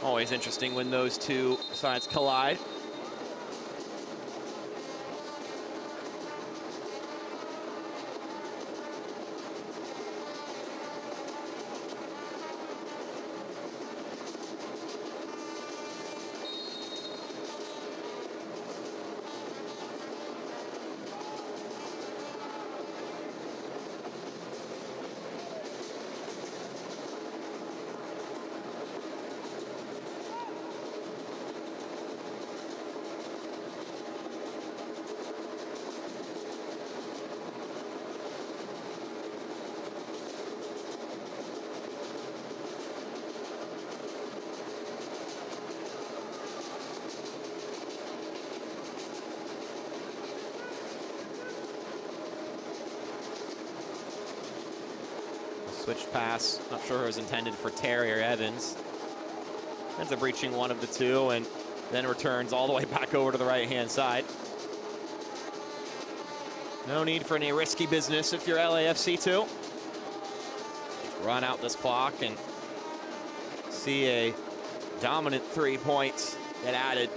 Always interesting when those two sides collide. Switch pass, not sure it was intended for Terry or Evans. Ends up reaching one of the two and then returns all the way back over to the right-hand side. No need for any risky business if you're LAFC 2. Just run out this clock and see a dominant 3 points get added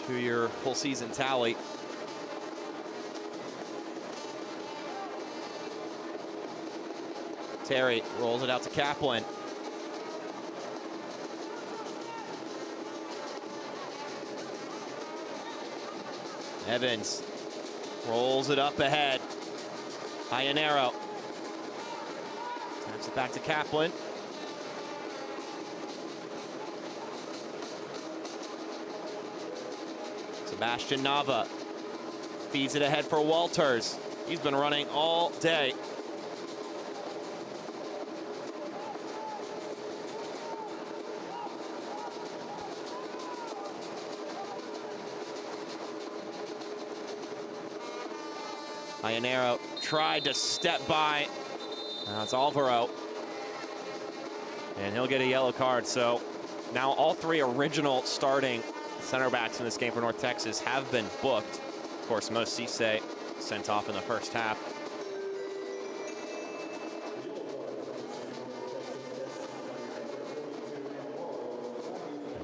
to your full season tally. Terry rolls it out to Kaplan. Evans rolls it up ahead. Iannero taps it back to Kaplan. Sebastian Nava feeds it ahead for Walters. He's been running all day. Iannero tried to step by. Now it's Alvaro. And he'll get a yellow card. So now all three original starting center backs in this game for North Texas have been booked. Of course, Mo Cisse sent off in the first half.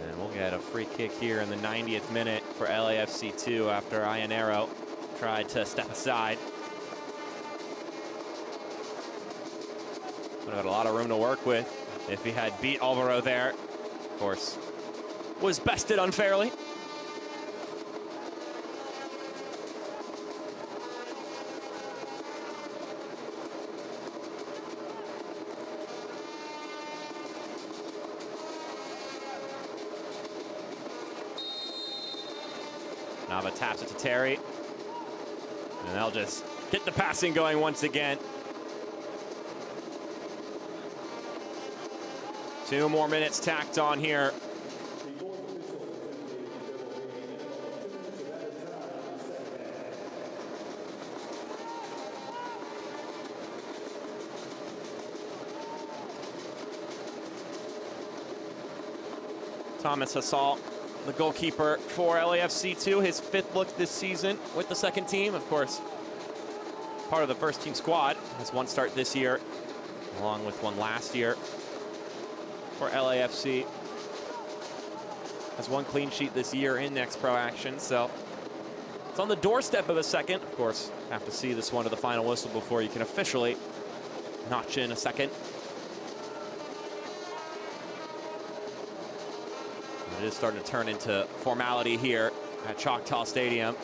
And we'll get a free kick here in the 90th minute for LAFC 2 after Iannero tried to step aside. Would have had a lot of room to work with if he had beat Alvaro there. Of course, was bested unfairly. Nava taps it to Terry. And they'll just get the passing going once again. 2 more minutes tacked on here. Thomas Hasal, the goalkeeper for LAFC 2, his 5th look this season with the second team. Of course, part of the first team squad. Has 1 start this year, along with 1 last year for LAFC. Has 1 clean sheet this year in Next Pro action, so it's on the doorstep of a second. Of course, have to see this one to the final whistle before you can officially notch in a second. It is starting to turn into formality here at Choctaw Stadium.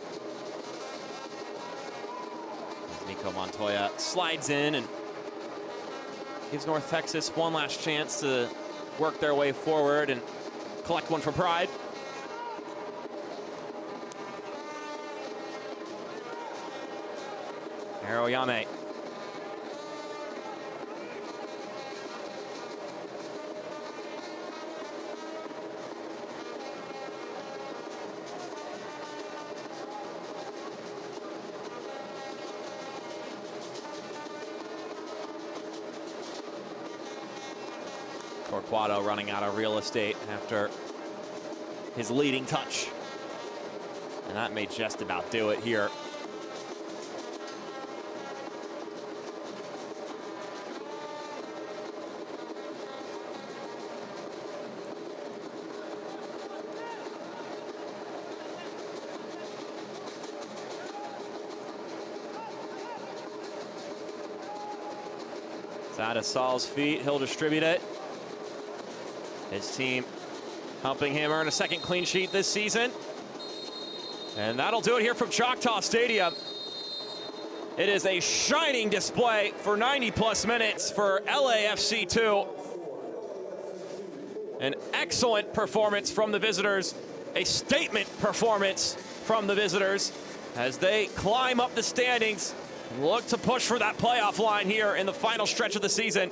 As Nico Montoya slides in and gives North Texas 1 last chance to work their way forward and collect one for pride. Aroyame. Torquato running out of real estate after his leading touch. And that may just about do it here. It's out of Saul's feet. He'll distribute it. His team helping him earn a second clean sheet this season. And that'll do it here from Choctaw Stadium. It is a shining display for 90+ minutes for LAFC 2. An excellent performance from the visitors. A statement performance from the visitors as they climb up the standings. Look to push for that playoff line here in the final stretch of the season.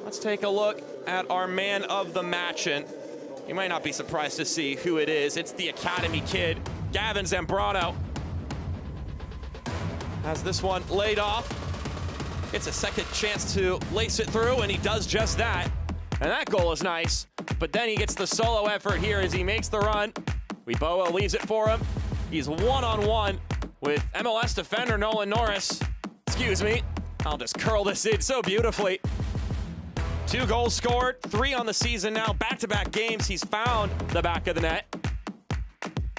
Let's take a look at our man of the match, and you might not be surprised to see who it is. It's the Academy kid, Gavin Zambrano. Has this one laid off. Gets a second chance to lace it through, and he does just that. And that goal is nice, but then he gets the solo effort here as he makes the run. Weboa leaves it for him. He's one-on-one with MLS defender Nolan Norris. Excuse me, I'll just curl this in so beautifully. 2 goals scored, 3 on the season now. Back-to-back games, he's found the back of the net.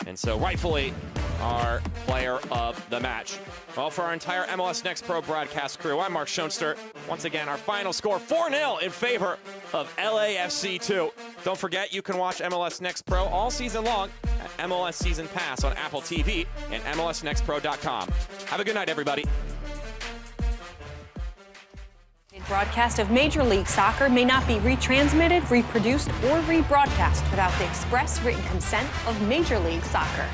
And so rightfully, our player of the match. Well, for our entire MLS Next Pro broadcast crew, I'm Mark Schoenster. Once again, our final score, 4-0 in favor of LAFC 2. Don't forget, you can watch MLS Next Pro all season long at MLS Season Pass on Apple TV and MLSNextPro.com. Have a good night, everybody. A broadcast of Major League Soccer may not be retransmitted, reproduced, or rebroadcast without the express written consent of Major League Soccer.